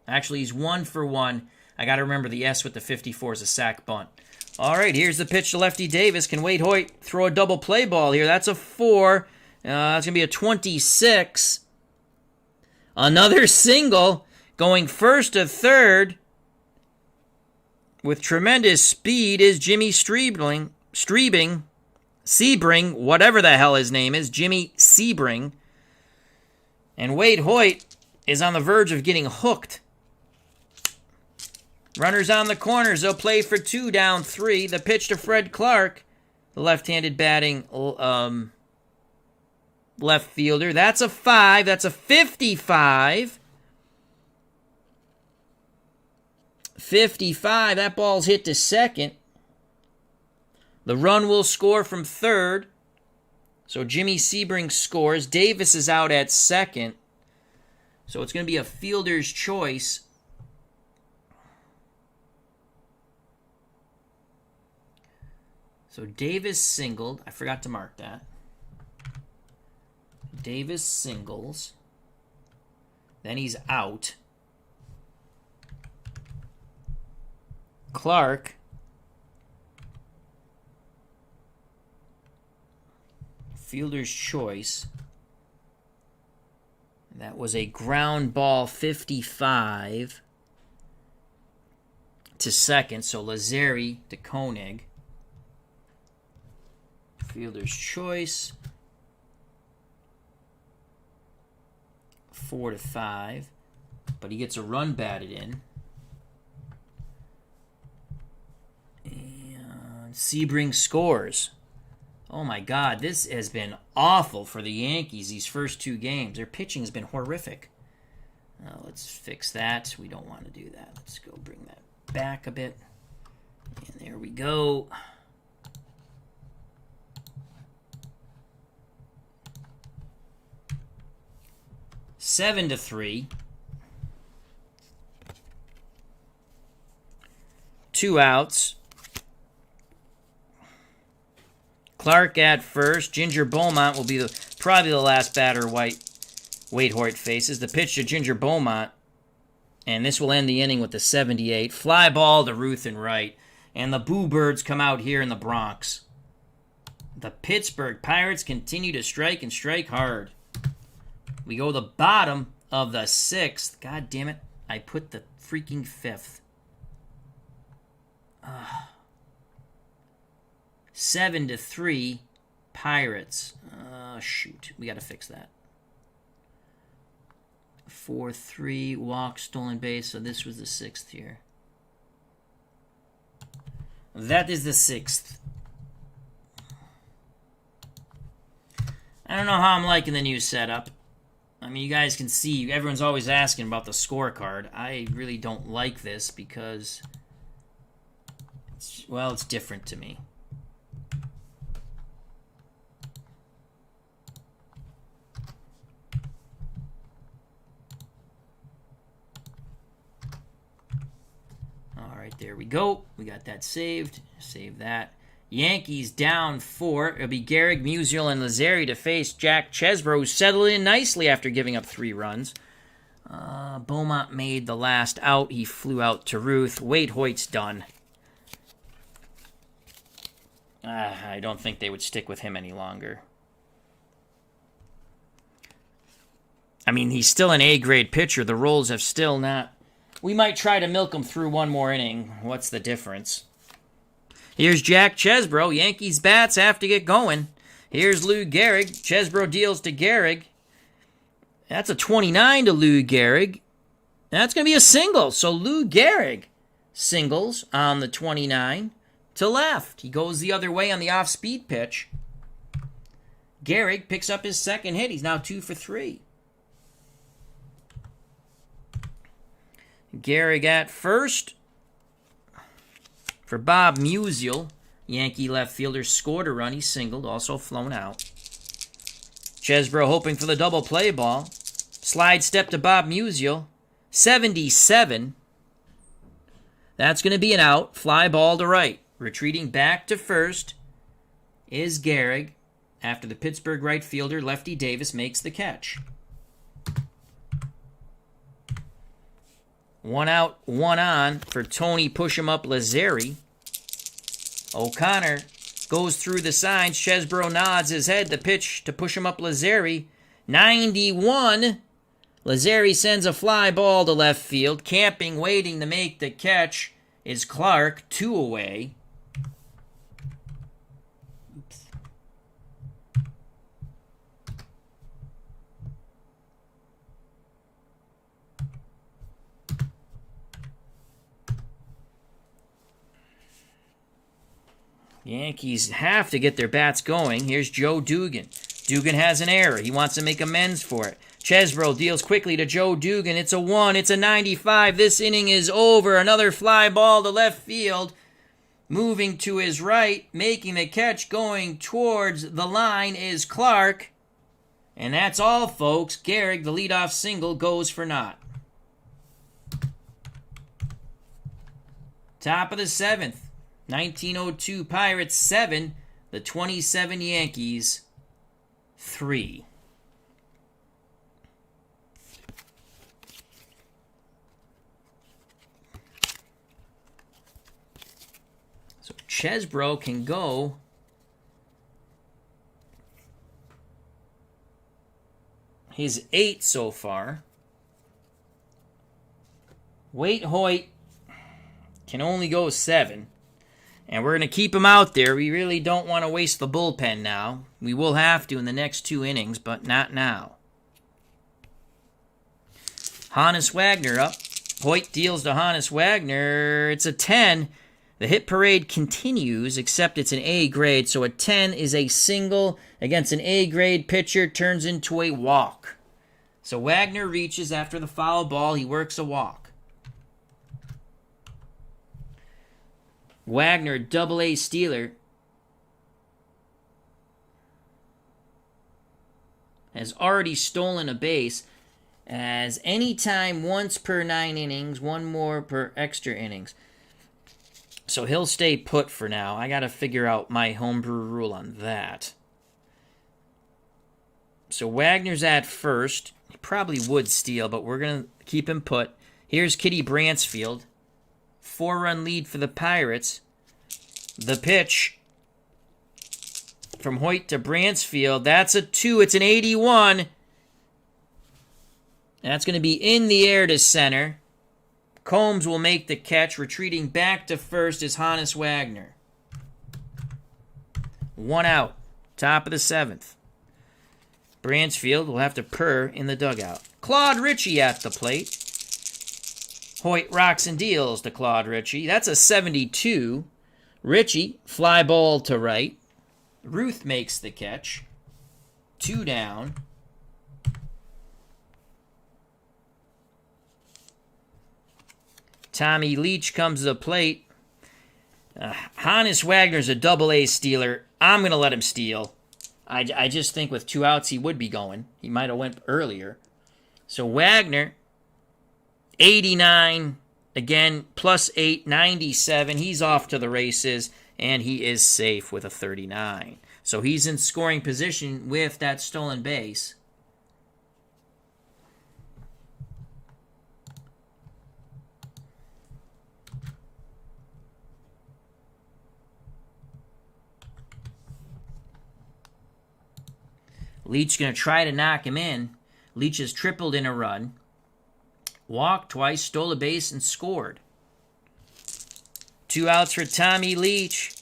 Actually, he's 1 for 1. I got to remember the S with the 54 is a sac bunt. All right, here's the pitch to Lefty Davis. Can Waite Hoyt throw a double play ball here? That's a 4. That's going to be a 26. Another single going first to third with tremendous speed is Jimmy Sebring, whatever the hell his name is, Jimmy Sebring. And Waite Hoyt is on the verge of getting hooked. Runners on the corners. They'll play for 2, down 3. The pitch to Fred Clark, the left-handed batting left fielder. That's a 5. That's a 55. 55. That ball's hit to second. The run will score from third. So Jimmy Sebring scores. Davis is out at second. So it's going to be a fielder's choice. So Davis singled. I forgot to mark that. Davis singles. Then he's out. Clark fielder's choice. That was a ground ball 55 to second. So Lazzeri to Koenig. Fielder's choice. 4 to 5. But he gets a run batted in. And Sebring scores. Oh my God, this has been awful for the Yankees these first 2 games. Their pitching has been horrific. Let's fix that. We don't want to do that. Let's go bring that back a bit. And there we go. Seven to 3. 2 outs. Clark at first. Ginger Beaumont will be probably the last batter Waite Hoyt faces. The pitch to Ginger Beaumont. And this will end the inning with the 78. Fly ball to Ruth and right. And the Boo Birds come out here in the Bronx. The Pittsburgh Pirates continue to strike and strike hard. We go to the bottom of the 6th. God damn it. I put the freaking 5th. 7 to 3 Pirates. Shoot. We got to fix that. 4-3 walk, stolen base. So this was the 6th here. That is the 6th. I don't know how I'm liking the new setup. I mean, you guys can see, everyone's always asking about the scorecard. I really don't like this because, it's different to me. All right, there we go. We got that saved. Save that. Yankees down 4. It'll be Gehrig, Musial, and Lazzeri to face Jack Chesbro, who settled in nicely after giving up 3 runs. Beaumont made the last out. He flew out to Ruth. Waite Hoyt's done. I don't think they would stick with him any longer. I mean, he's still an A-grade pitcher. The roles have still not... We might try to milk him through one more inning. What's the difference? Here's Jack Chesbro. Yankees bats have to get going. Here's Lou Gehrig. Chesbro deals to Gehrig. That's a 29 to Lou Gehrig. That's going to be a single. So Lou Gehrig singles on the 29 to left. He goes the other way on the off-speed pitch. Gehrig picks up his second hit. He's now 2 for 3. Gehrig at first. For Bob Musial, Yankee left fielder scored a run. He singled, also flown out. Chesbro hoping for the double play ball. Slide step to Bob Musial. 77. That's going to be an out. Fly ball to right. Retreating back to first is Gehrig after the Pittsburgh right fielder Lefty Davis makes the catch. 1 out, 1 on for Tony Push-em-up Lazzeri. O'Connor goes through the signs. Chesbro nods his head. The pitch to Push-em-up Lazzeri. 91. Lazzeri sends a fly ball to left field. Camping, waiting to make the catch is Clark. 2 away. Yankees have to get their bats going. Here's Joe Dugan. Dugan has an error. He wants to make amends for it. Chesbro deals quickly to Joe Dugan. It's a 1. It's a 95. This inning is over. Another fly ball to left field. Moving to his right, making the catch, going towards the line is Clark. And that's all, folks. Gehrig, the leadoff single, goes for naught. Top of the 7th. 1902 Pirates 7, the 27 Yankees 3. So Chesbro can go his 8 so far. Waite Hoyt can only go 7. And we're going to keep him out there. We really don't want to waste the bullpen now. We will have to in the next 2 innings, but not now. Hannes Wagner up. Hoyt deals to Hannes Wagner. It's a 10. The hit parade continues, except it's an A grade, so a 10 is a single against an A grade pitcher, turns into a walk. So Wagner reaches after the foul ball. He works a walk. Wagner, double-A stealer, has already stolen a base as any time once per 9 innings, 1 more per extra innings. So he'll stay put for now. I got to figure out my homebrew rule on that. So Wagner's at first. He probably would steal, but we're going to keep him put. Here's Kitty Bransfield. 4-run lead for the Pirates. The pitch from Hoyt to Bransfield. That's a 2. It's an 81. That's going to be in the air to center. Combs will make the catch. Retreating back to first is Hannes Wagner. 1 out. Top of the 7th. Bransfield will have to purr in the dugout. Claude Ritchie at the plate. Hoyt rocks and deals to Claude Ritchie. That's a 72. Richie, fly ball to right. Ruth makes the catch. 2 down. Tommy Leach comes to the plate. Hannes Wagner's a double-A stealer. I'm going to let him steal. I just think with 2 outs he would be going. He might have went earlier. So Wagner, 89, again, +8, 97. He's off to the races, and he is safe with a 39. So he's in scoring position with that stolen base. Leach going to try to knock him in. Leach has tripled in a run. Walked twice, stole a base, and scored. 2 outs for Tommy Leach.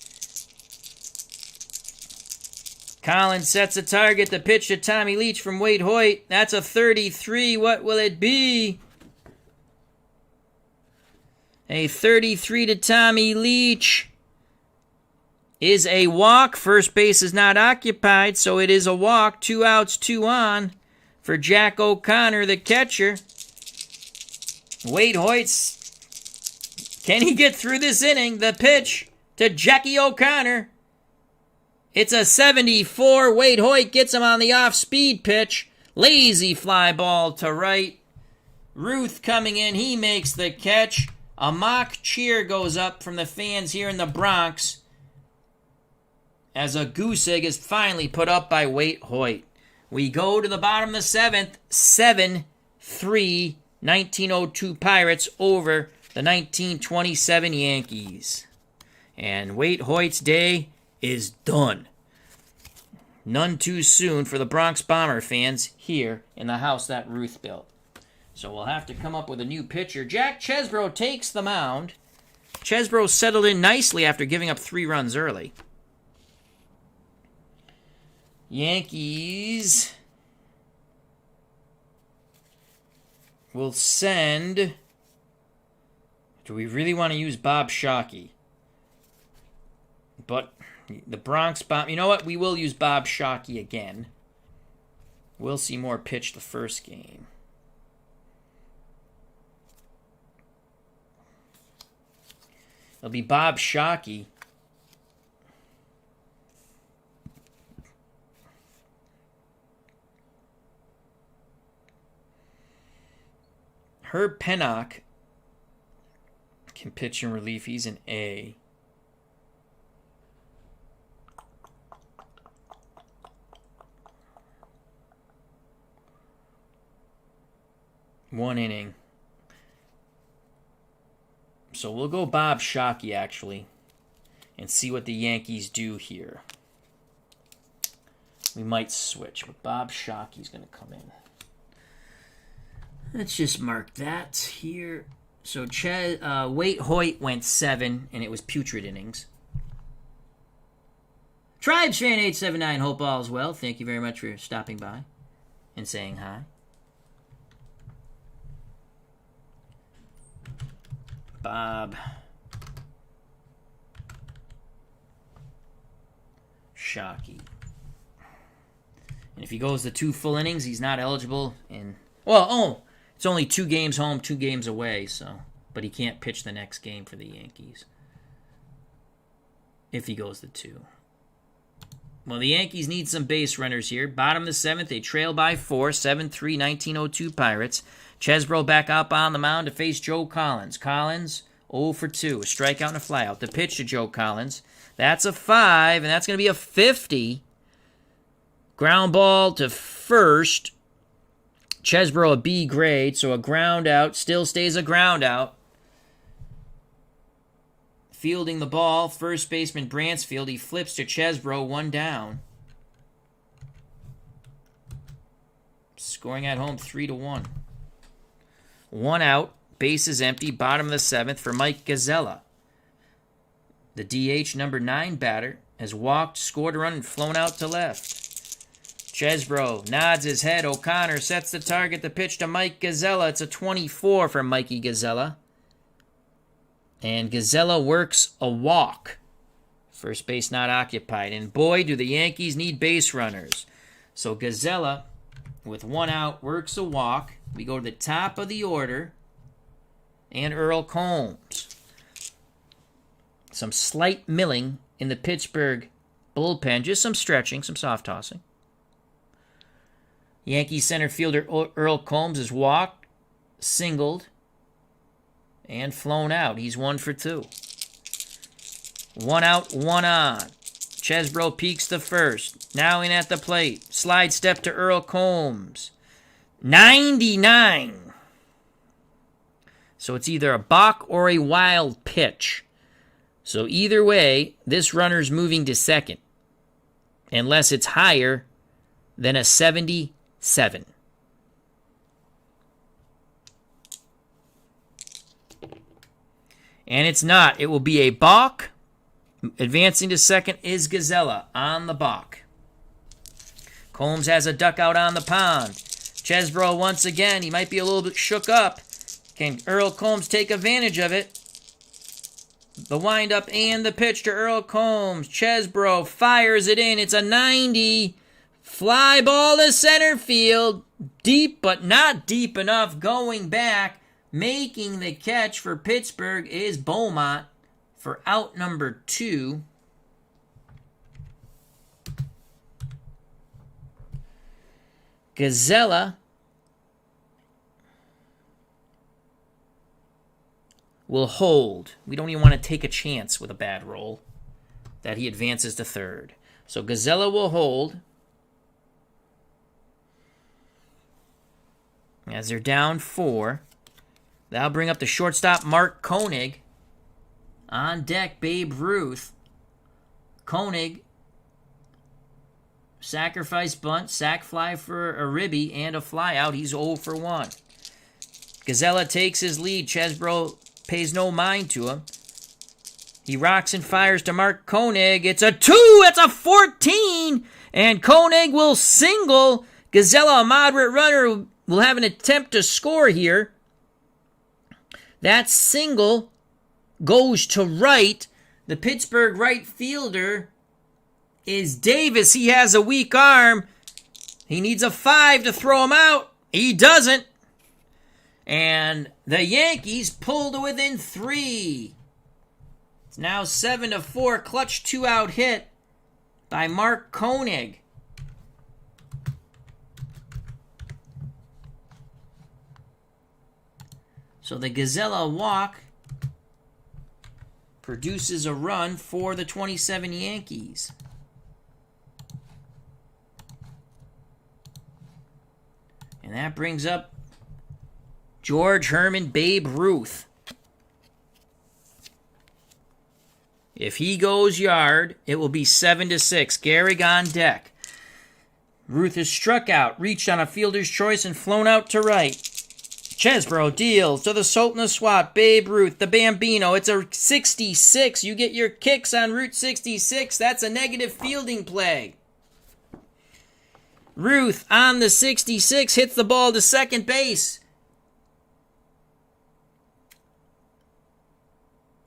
Collins sets a target. The pitch to Tommy Leach from Waite Hoyt. That's a 33. What will it be? A 33 to Tommy Leach is a walk. First base is not occupied, so it is a walk. 2 outs, 2 on for Jack O'Connor, the catcher. Waite Hoyt's. Can he get through this inning? The pitch to Jackie O'Connor. It's a 74. Waite Hoyt gets him on the off-speed pitch. Lazy fly ball to right. Ruth coming in. He makes the catch. A mock cheer goes up from the fans here in the Bronx as a goose egg is finally put up by Waite Hoyt. We go to the bottom of the 7th. 7-3, 1902 Pirates over the 1927 Yankees. And Waite Hoyt's day is done. None too soon for the Bronx Bomber fans here in the house that Ruth built. So we'll have to come up with a new pitcher. Jack Chesbro takes the mound. Chesbro settled in nicely after giving up 3 runs early. Yankees will send... Do we really want to use Bob Shockey? But the Bronx Bomb... You know what? We will use Bob Shockey again. Will Seymour pitch the first game. It'll be Bob Shockey. Herb Pennock can pitch in relief. He's an A. One inning. So we'll go Bob Shockey, actually, and see what the Yankees do here. We might switch, but Bob Shockey's going to come in. Let's just mark that here. So Waite Hoyt went 7, and it was putrid innings. Tribes fan 879, hope all is well. Thank you very much for stopping by and saying hi. Bob Shockey. And if he goes the 2 full innings, he's not eligible in... It's only 2 games home, 2 games away, so... But he can't pitch the next game for the Yankees. If he goes the 2. Well, the Yankees need some base runners here. Bottom of the 7th, they trail by 4. 7-3, 1902 Pirates. Chesbro back up on the mound to face Joe Collins. Collins, 0 for 2. A strikeout and a flyout. The pitch to Joe Collins. That's a 5, and that's going to be a 50. Ground ball to first. Chesbro a B grade, so a ground out. Still stays a ground out. Fielding the ball, first baseman Bransfield. He flips to Chesbro, 1 down. Scoring at home 3-1. 1 out, base is empty, bottom of the 7th for Mike Gazzella. The DH number 9 batter has walked, scored a run, and flown out to left. Chesbro nods his head. O'Connor sets the target. The pitch to Mike Gazzella. It's a 24 for Mikey Gazzella. And Gazzella works a walk. First base not occupied. And boy, do the Yankees need base runners. So Gazella, with 1 out, works a walk. We go to the top of the order. And Earl Combs. Some slight milling in the Pittsburgh bullpen. Just some stretching, some soft tossing. Yankee center fielder Earl Combs is walked, singled, and flown out. He's 1 for 2. 1 out, 1 on. Chesbro peeks the first. Now in at the plate. Slide step to Earl Combs. 99. So it's either a balk or a wild pitch. So either way, this runner's moving to second. Unless it's higher than a 77. And it's not. It will be a balk. Advancing to second is Gazella on the balk. Combs has a duck out on the pond. Chesbro once again. He might be a little bit shook up. Can Earl Combs take advantage of it? The windup and the pitch to Earl Combs. Chesbro fires it in. It's a 90. Fly ball to center field. Deep, but not deep enough. Going back. Making the catch for Pittsburgh is Beaumont for out number 2. Gazella will hold. We don't even want to take a chance with a bad roll that he advances to third. So Gazella will hold. As they're down 4. That'll bring up the shortstop Mark Koenig. On deck, Babe Ruth. Koenig. Sacrifice bunt, sac fly for a ribby, and a fly out. He's 0 for 1. Gazella takes his lead. Chesbro pays no mind to him. He rocks and fires to Mark Koenig. It's a 2. It's a 14. And Koenig will single. Gazella, a moderate runner, will have an attempt to score here. That single goes to right. The Pittsburgh right fielder is Davis. He has a weak arm. He needs a 5 to throw him out. He doesn't. And the Yankees pull to within 3. It's now 7-4. Clutch 2-out hit by Mark Koenig. So the Gazella walk produces a run for the 27 Yankees. And that brings up George Herman Babe Ruth. If he goes yard, it will be 7-6. Gehrig on deck. Ruth is struck out, reached on a fielder's choice, and flown out to right. Chesbro deals to the Sultan swat. Babe Ruth, the Bambino. It's a 66. You get your kicks on Route 66. That's a negative fielding play. Ruth on the 66 hits the ball to second base.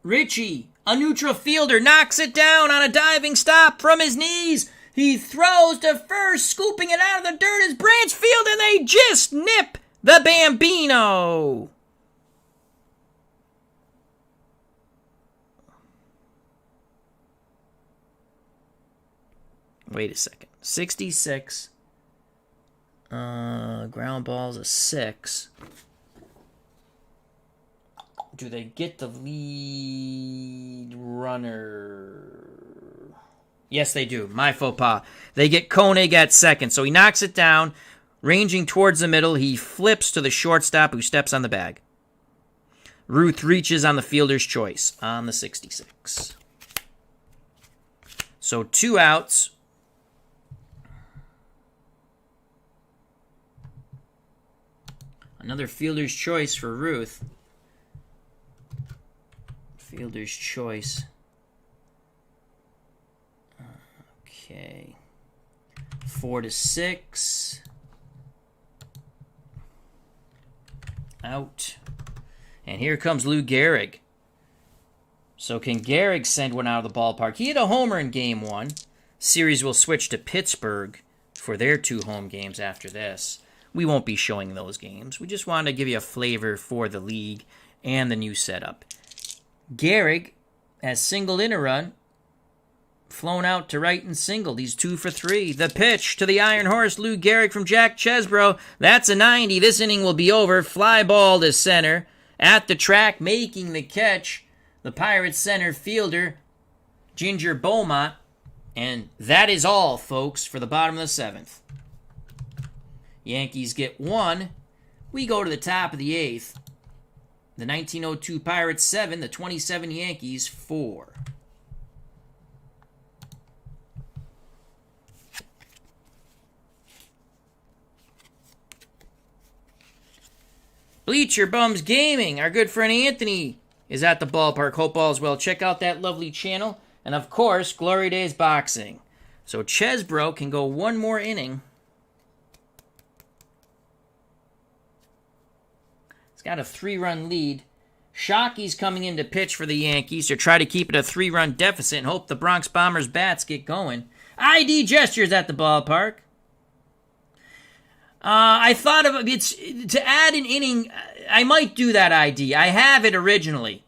Ritchie, a neutral fielder, knocks it down on a diving stop from his knees. He throws to first, scooping it out of the dirt is Branchfield, and they just nip the Bambino. Wait a second. 66. Ground ball's a 6. Do they get the lead runner? Yes, they do. My faux pas. They get Koenig at second. So he knocks it down. Ranging towards the middle, he flips to the shortstop who steps on the bag. Ruth reaches on the fielder's choice on the 66. So 2 outs. Another fielder's choice for Ruth. Fielder's choice. Okay. 4-6. Out. And here comes Lou Gehrig. So can Gehrig send one out of the ballpark? He hit a homer in game 1. Series will switch to Pittsburgh for their 2 home games after this. We won't be showing those games. We just wanted to give you a flavor for the league and the new setup. Gehrig has singled in a run, flown out to right and singled. He's 2 for 3. The pitch to the Iron Horse, Lou Gehrig from Jack Chesbro. That's a 90. This inning will be over. Fly ball to center. At the track, making the catch, the Pirates center fielder, Ginger Beaumont. And that is all, folks, for the bottom of the 7th. Yankees get 1. We go to the top of the 8th. The 1902 Pirates 7, the 27 Yankees 4. Bleacher Bums Gaming, our good friend Anthony, is at the ballpark. Hope all is well. Check out that lovely channel. And, of course, Glory Days Boxing. So Chesbro can go one more inning. He's got a 3-run lead. Shockey's coming in to pitch for the Yankees to try to keep it a 3-run deficit and hope the Bronx Bombers bats get going. ID Gestures at the ballpark. I thought of it's to add an inning. I might do that ID. I have it originally.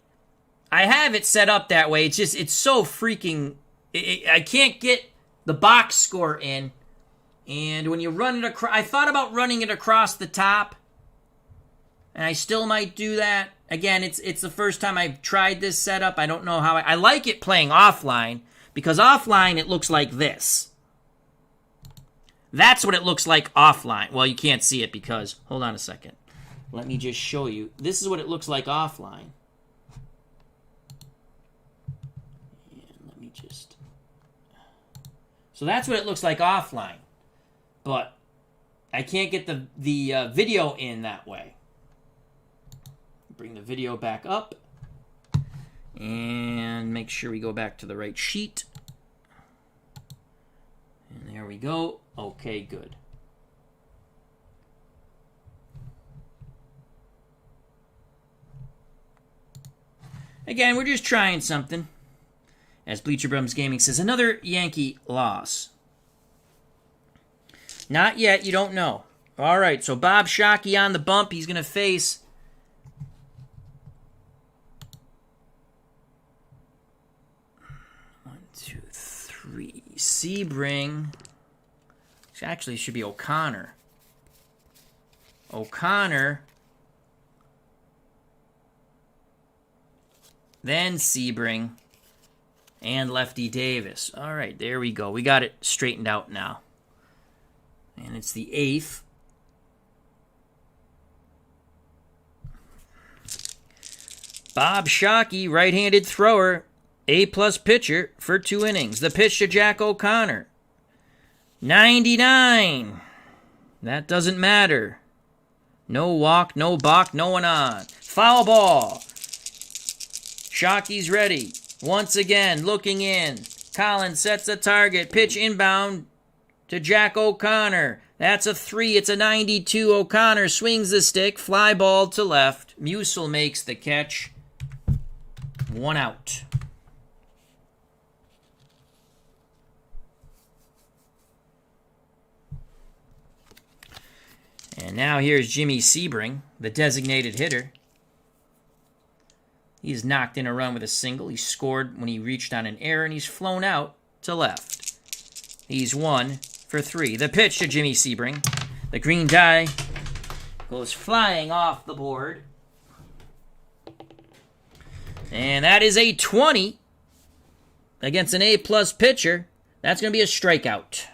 I have it set up that way. It's so freaking. I can't get the box score in, and when you run it across, I thought about running it across the top, and I still might do that. Again, it's the first time I've tried this setup. I don't know how. I like it playing offline because offline it looks like this. That's what it looks like offline. Well, you can't see it because, hold on a second. Let me just show you. This is what it looks like offline. And let me just... So that's what it looks like offline. But I can't get the video in that way. Bring the video back up. And make sure we go back to the right sheet. And there we go. Okay, good. Again, we're just trying something. As Bleacher Bums Gaming says, another Yankee loss. Not yet, you don't know. All right, so Bob Shockey on the bump. He's going to face... Sebring. Actually, it should be O'Connor. O'Connor. Then Sebring. And Lefty Davis. All right, there we go. We got it straightened out now. And it's the 8th. Bob Shockey, right-handed thrower. A-plus pitcher for 2 innings. The pitch to Jack O'Connor. 99. That doesn't matter. No walk, no balk, no one on. Foul ball. Shockey's ready. Once again, looking in. Collins sets a target. Pitch inbound to Jack O'Connor. That's a 3. It's a 92. O'Connor swings the stick. Fly ball to left. Musil makes the catch. 1 out. And now here's Jimmy Sebring, the designated hitter. He's knocked in a run with a single. He scored when he reached on an error, and he's flown out to left. He's 1 for 3. The pitch to Jimmy Sebring. The green die goes flying off the board. And that is a 20 against an A-plus pitcher. That's going to be a strikeout.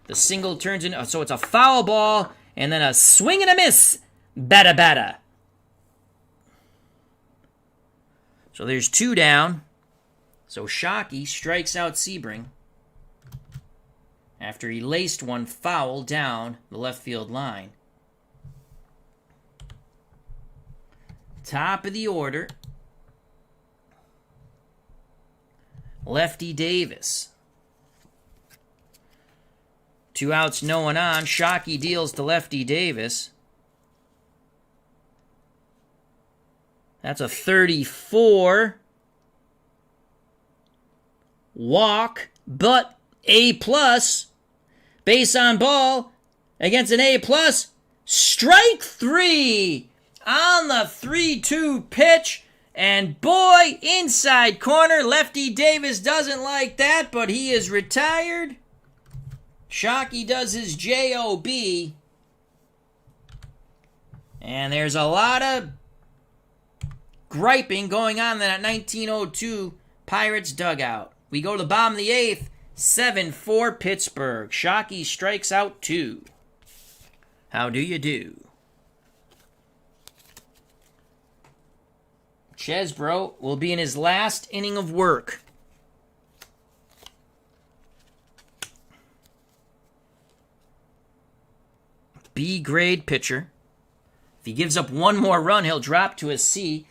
The single turns into... So it's a foul ball... And then a swing and a miss. Bada. So there's 2 down. So Shockey strikes out Sebring after he laced one foul down the left field line. Top of the order. Lefty Davis. 2 outs, no one on. Shockey deals to Lefty Davis. That's a 34. walk, but A+. Base on ball against an A+. Strike 3 on the 3-2 pitch. And boy, inside corner, Lefty Davis doesn't like that, but he is retired. Shockey does his JOB. And there's a lot of griping going on in that 1902 Pirates dugout. We go to the bottom of the 8th, 7-4 Pittsburgh. Shockey strikes out 2. How do you do? Chesbro will be in his last inning of work. B-grade pitcher. If he gives up one more run, he'll drop to a C.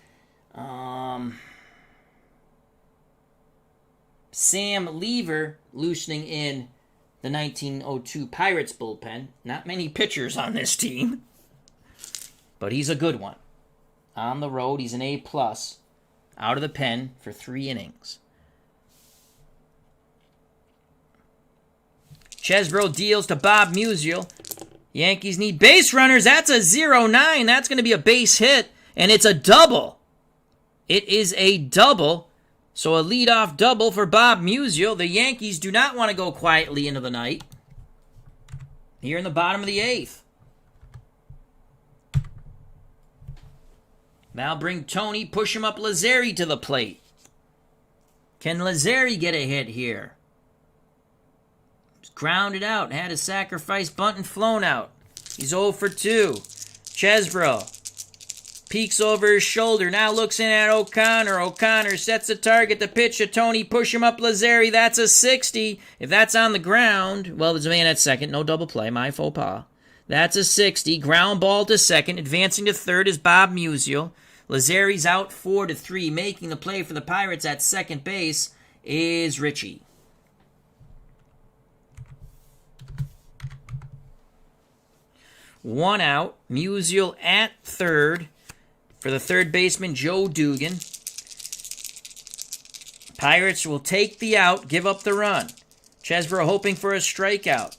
Sam Lever loosening in the 1902 Pirates bullpen. Not many pitchers on this team, but he's a good one. On the road, he's an A+, out of the pen for 3 innings. Chesbro deals to Bob Musial. Yankees need base runners. That's a 0-9. That's going to be a base hit, and it's a double. It is a double. So a leadoff double for Bob Musial. The Yankees do not want to go quietly into the night. Here in the bottom of the 8th. Now bring Tony, push him up Lazzeri to the plate. Can Lazzeri get a hit here? Grounded out, had a sacrifice bunt and flown out. He's 0 for 2. Chesbro peeks over his shoulder, now looks in at O'Connor. O'Connor sets the target, the pitch to Tony, push him up Lazzeri. That's a 60. If that's on the ground, well, there's a man at second, no double play, my faux pas. That's a 60. Ground ball to second. Advancing to third is Bob Musial. Lazzeri's out 4-3. Making the play for the Pirates at second base is Richie. One out. Musial at third for the third baseman, Joe Dugan. Pirates will take the out, give up the run. Chesbro hoping for a strikeout.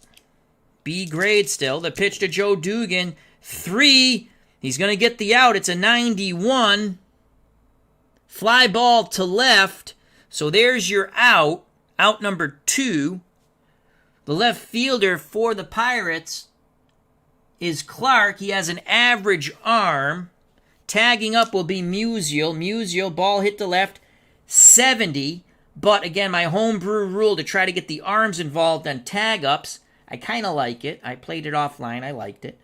B grade still. The pitch to Joe Dugan. 3. He's going to get the out. It's a 91. Fly ball to left. So there's your out. Out number 2. The left fielder for the Pirates is Clark. He has an average arm. Tagging up will be Musial. Musial, ball hit to left. 70. But again, my homebrew rule to try to get the arms involved on tag-ups. I kind of like it. I played it offline. I liked it.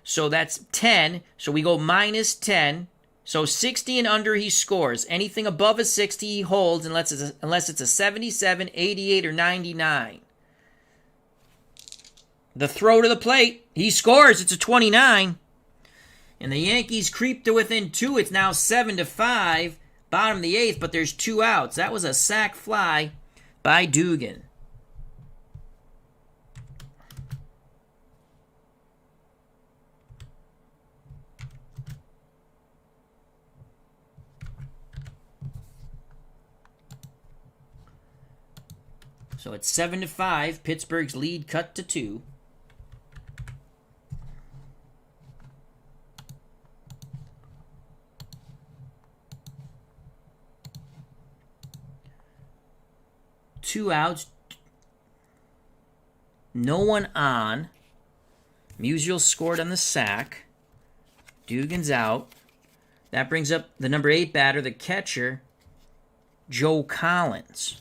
So that's 10. So we go minus 10. So 60 and under, he scores. Anything above a 60, he holds unless it's a 77, 88, or 99. The throw to the plate, he scores. It's a 29. And the Yankees creep to within 2. It's now 7-5. Bottom of the 8th, but there's 2 outs. That was a sac fly by Dugan. So it's 7-5. Pittsburgh's lead cut to 2. Two outs. No one on. Musial scored on the sack. Dugan's out. That brings up the number 8 batter, the catcher, Joe Collins.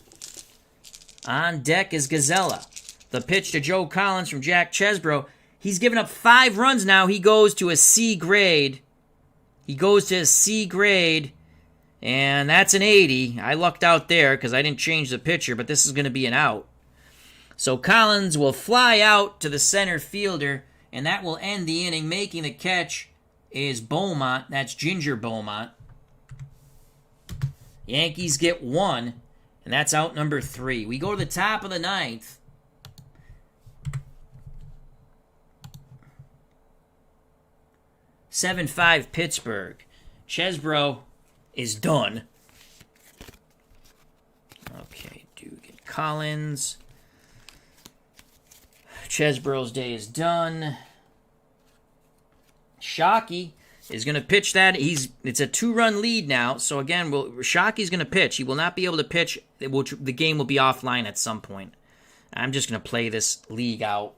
On deck is Gazella. The pitch to Joe Collins from Jack Chesbro. He's given up 5 runs now. He goes to a C grade. And that's an 80. I lucked out there because I didn't change the pitcher, but this is going to be an out. So Collins will fly out to the center fielder, and that will end the inning. Making the catch is Beaumont. That's Ginger Beaumont. Yankees get 1, and that's out number 3. We go to the top of the 9th. (7-5) Pittsburgh. Chesbro is done. Okay, Dugan. Collins. Chesbro's day is done. Shockey is going to pitch that. It's a 2-run lead now. So again, Shockey's going to pitch. He will not be able to pitch. The game will be offline at some point. I'm just going to play this league out.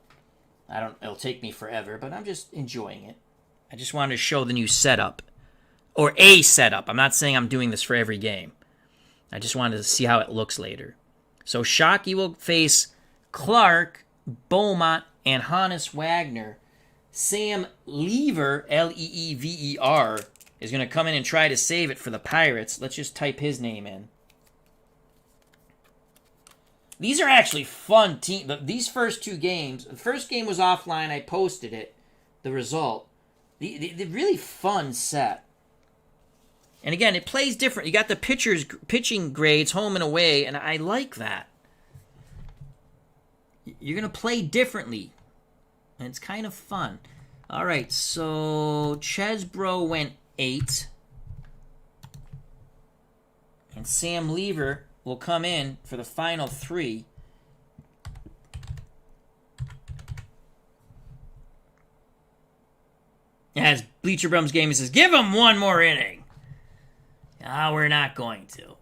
It'll take me forever, but I'm just enjoying it. I just wanted to show the new setup. Or a setup. I'm not saying I'm doing this for every game. I just wanted to see how it looks later. So Shockey will face Clark, Beaumont, and Hannes Wagner. Sam Lever, Leever, is going to come in and try to save it for the Pirates. Let's just type his name in. These are actually fun teams. These first 2 games, the first game was offline. I posted it, the result. The really fun set. And again, it plays different. You got the pitching grades home and away, and I like that. You're going to play differently, and it's kind of fun. All right, so Chesbro went 8. And Sam Lever will come in for the final 3. As Bleacher Bums Gaming says, give him one more inning. We're not going to.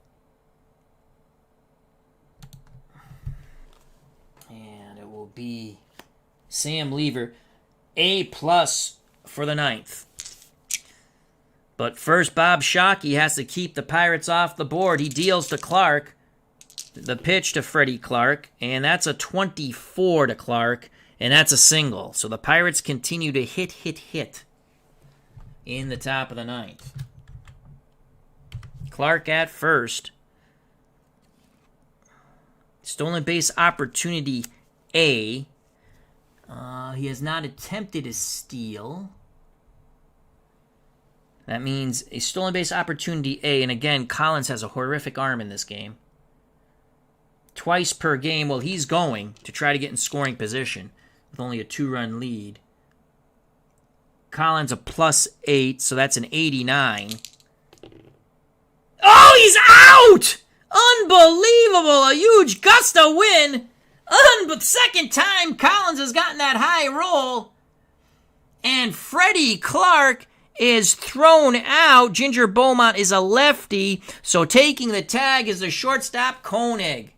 And it will be Sam Lever, A+ for the 9th. But first, Bob Shockey has to keep the Pirates off the board. He deals to Clark. The pitch to Freddie Clark. And that's a 24 to Clark. And that's a single. So the Pirates continue to hit in the top of the 9th. Clark at first. Stolen base opportunity A. He has not attempted a steal. That means a stolen base opportunity A. And again, Collins has a horrific arm in this game. Twice per game. Well, he's going to try to get in scoring position with only a 2-run lead. Collins a +8, so that's an 89. Oh, he's out! Unbelievable! A huge gusto win. But second time Collins has gotten that high roll. And Freddie Clark is thrown out. Ginger Beaumont is a lefty, so taking the tag is the shortstop, Koenig.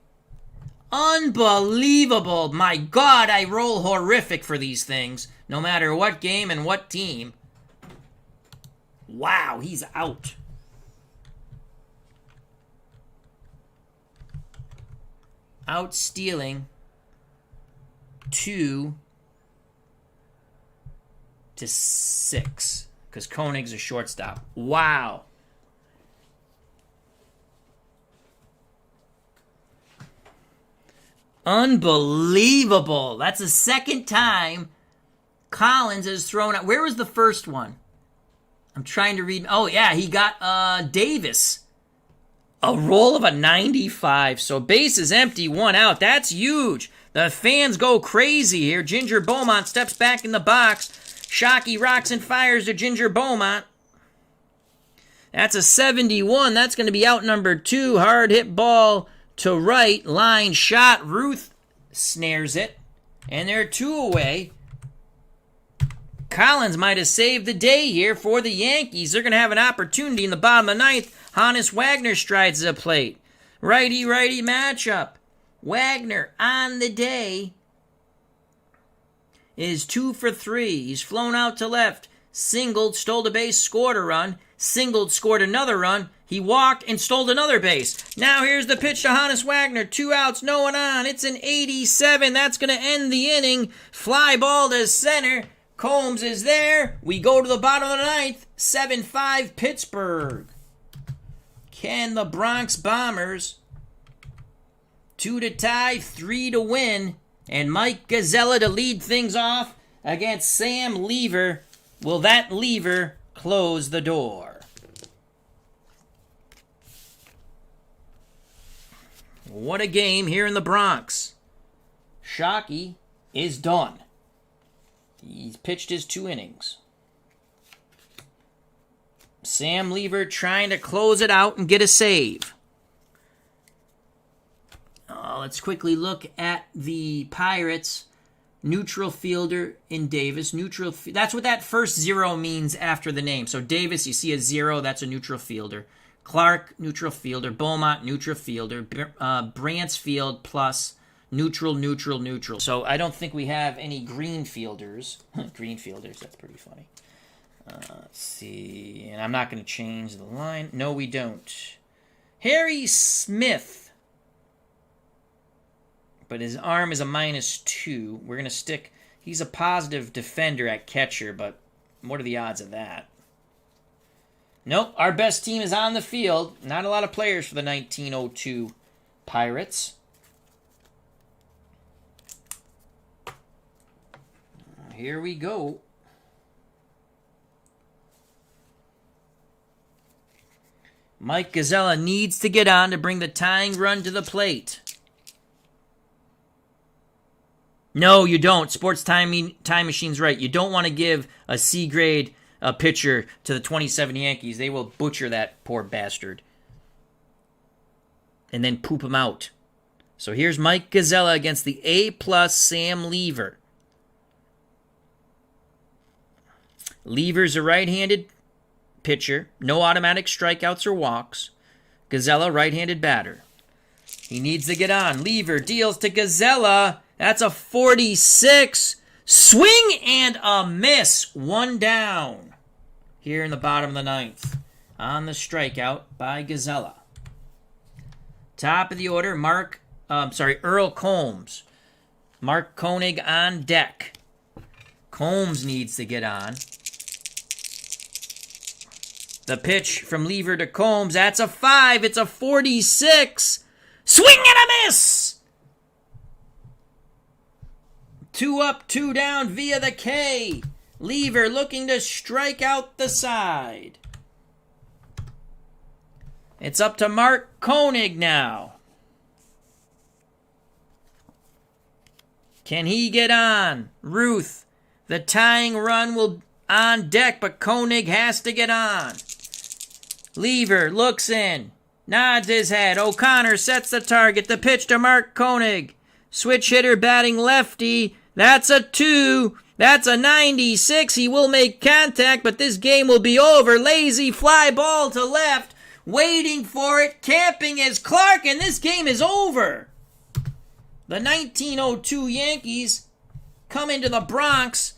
Unbelievable. My God, I roll horrific for these things, no matter what game and what team. Wow, he's out. Out stealing 2 to 6 because Koenig's a shortstop. Wow. Unbelievable. That's the second time Collins has thrown out. Where was the first one? I'm trying to read. Oh, yeah, he got Davis. A roll of a 95. So base is empty, 1 out. That's huge. The fans go crazy here. Ginger Beaumont steps back in the box. Shockey rocks and fires to Ginger Beaumont. That's a 71. That's going to be out number 2. Hard hit ball to right. Line shot. Ruth snares it. And they're 2 away. Collins might have saved the day here for the Yankees. They're going to have an opportunity in the bottom of the 9th. Hannes Wagner strides the plate. Righty-righty matchup. Wagner on the day is 2 for 3. He's flown out to left. Singled, stole the base, scored a run. Singled, scored another run. He walked and stole another base. Now here's the pitch to Hannes Wagner. 2 outs, no one on. It's an 87. That's going to end the inning. Fly ball to center. Combs is there. We go to the bottom of the 9th. 7-5 Pittsburgh. Can the Bronx Bombers 2 to tie, 3 to win, and Mike Gazzella to lead things off against Sam Lever. Will that Lever close the door? What a game here in the Bronx. Shockey is done. He's pitched his 2 innings. Sam Lever trying to close it out and get a save. Oh, let's quickly look at the Pirates. Neutral fielder in Davis. That's what that first 0 means after the name. So Davis, you see a 0, that's a neutral fielder. Clark, neutral fielder. Beaumont, neutral fielder. Bransfield plus neutral. So I don't think we have any green fielders. Green fielders, that's pretty funny. Let's see. And I'm not going to change the line. No, we don't. Harry Smith. But his arm is a -2. We're going to stick... He's a positive defender at catcher, but what are the odds of that? Nope, our best team is on the field. Not a lot of players for the 1902 Pirates. Here we go. Mike Gazzella needs to get on to bring the tying run to the plate. No, you don't. Sports Time Machine's right. You don't want to give a C-grade pitcher to the 27 Yankees. They will butcher that poor bastard. And then poop him out. So here's Mike Gazzella against the A-plus Sam Lever. Lever's a right-handed pitcher. No automatic strikeouts or walks. Gazzella, right-handed batter. He needs to get on. Lever deals to Gazzella. That's a 46. Swing and a miss. 1 down. Here in the bottom of the 9th. On the strikeout by Gazzella. Top of the order, Earl Combs. Mark Koenig on deck. Combs needs to get on. The pitch from Lever to Combs. That's a 5. It's a 46. Swing and a miss. 2 up, 2 down via the K. Lever looking to strike out the side. It's up to Mark Koenig now. Can he get on? Ruth, the tying run will on deck, but Koenig has to get on. Lever looks in, nods his head. O'Connor sets the target. The pitch to Mark Koenig. Switch hitter batting lefty. That's a 2. That's a 96. He will make contact, but this game will be over. Lazy fly ball to left. Waiting for it. Camping is Clark, and this game is over. The 1902 Yankees come into the Bronx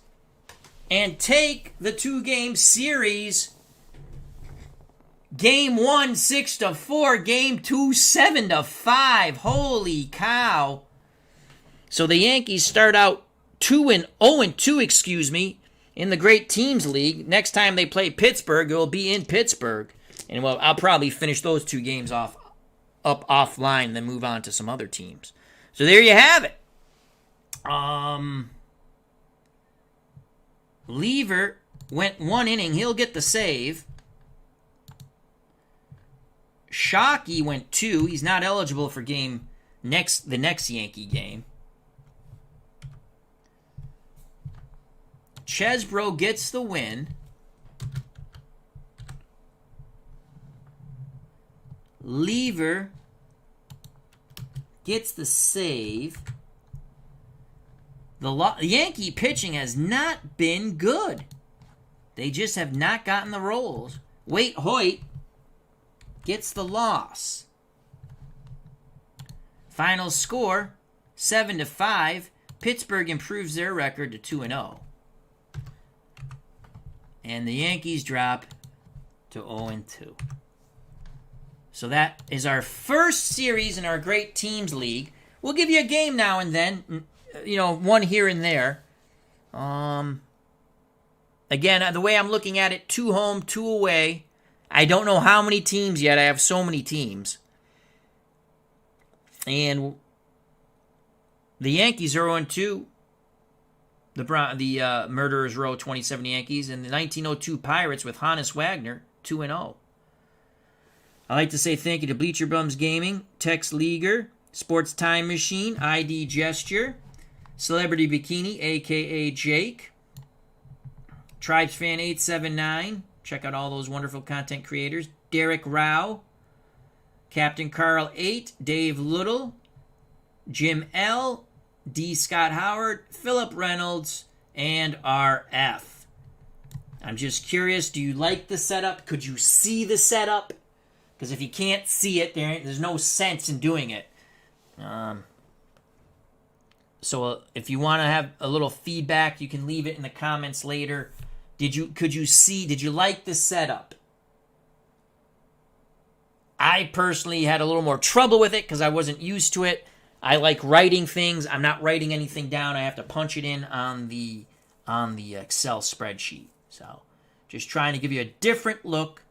and take the 2-game series. Game 1, 6-4. Game 2, 7-5. Holy cow. So the Yankees start out 0-2, in the Great Teams League. Next time they play Pittsburgh, it will be in Pittsburgh. And well, I'll probably finish those 2 games up offline, then move on to some other teams. So there you have it. Lever went 1 inning. He'll get the save. Shockey went 2. He's not eligible for the next Yankee game. Chesbro gets the win. Lever gets the save. The Yankee pitching has not been good. They just have not gotten the rolls. Waite Hoyt gets the loss. Final score, 7-5. Pittsburgh improves their record to 2-0. And the Yankees drop to 0-2. So that is our first series in our Great Teams League. We'll give you a game now and then, one here and there. Again, the way I'm looking at it, 2 home, 2 away. I don't know how many teams yet. I have so many teams. And the Yankees are 0-2. The Murderers Row 27 Yankees, and the 1902 Pirates with Hannes Wagner 2-0. I'd like to say thank you to Bleacher Bums Gaming, Tex Leaguer, Sports Time Machine, ID Gesture, Celebrity Bikini, a.k.a. Jake, Tribesfan 879. Check out all those wonderful content creators. Derek Rao, Captain Carl 8, Dave Little, Jim L, D. Scott Howard, Philip Reynolds, and RF. I'm just curious, do you like the setup? Could you see the setup? Because if you can't see it, there's no sense in doing it. So if you want to have a little feedback, you can leave it in the comments later. Did you like the setup? I personally had a little more trouble with it because I wasn't used to it. I like writing things. I'm not writing anything down. I have to punch it in on the Excel spreadsheet. So just trying to give you a different look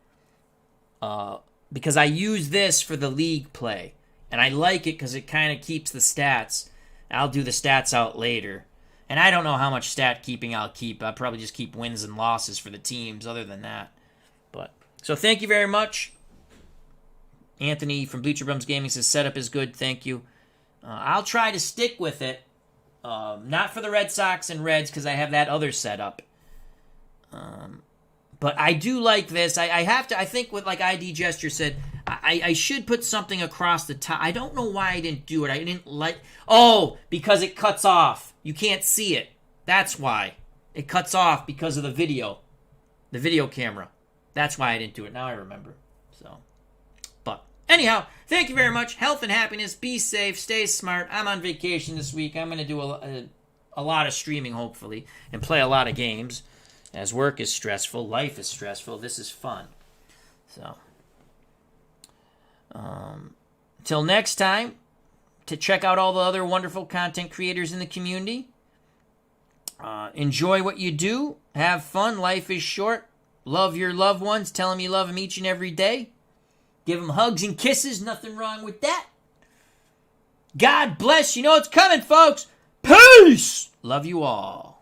because I use this for the league play. And I like it because it kind of keeps the stats. I'll do the stats out later. And I don't know how much stat keeping I'll keep. I'll probably just keep wins and losses for the teams other than that. So thank you very much. Anthony from Bleacher Bums Gaming says setup is good. Thank you. I'll try to stick with it. Not for the Red Sox and Reds because I have that other setup. But I do like this. I have to. I think what like ID Gesture said, I should put something across the top. I don't know why I didn't do it. I didn't like. Oh, because it cuts off. You can't see it. That's why it cuts off because of the video camera. That's why I didn't do it. Now I remember. So, but anyhow, thank you very much. Health and happiness. Be safe. Stay smart. I'm on vacation this week. I'm going to do a lot of streaming, hopefully, and play a lot of games. As work is stressful, life is stressful, this is fun. So, until next time, to check out all the other wonderful content creators in the community. Enjoy what you do. Have fun. Life is short. Love your loved ones. Tell them you love them each and every day. Give them hugs and kisses. Nothing wrong with that. God bless. You know what's coming, folks. Peace. Love you all.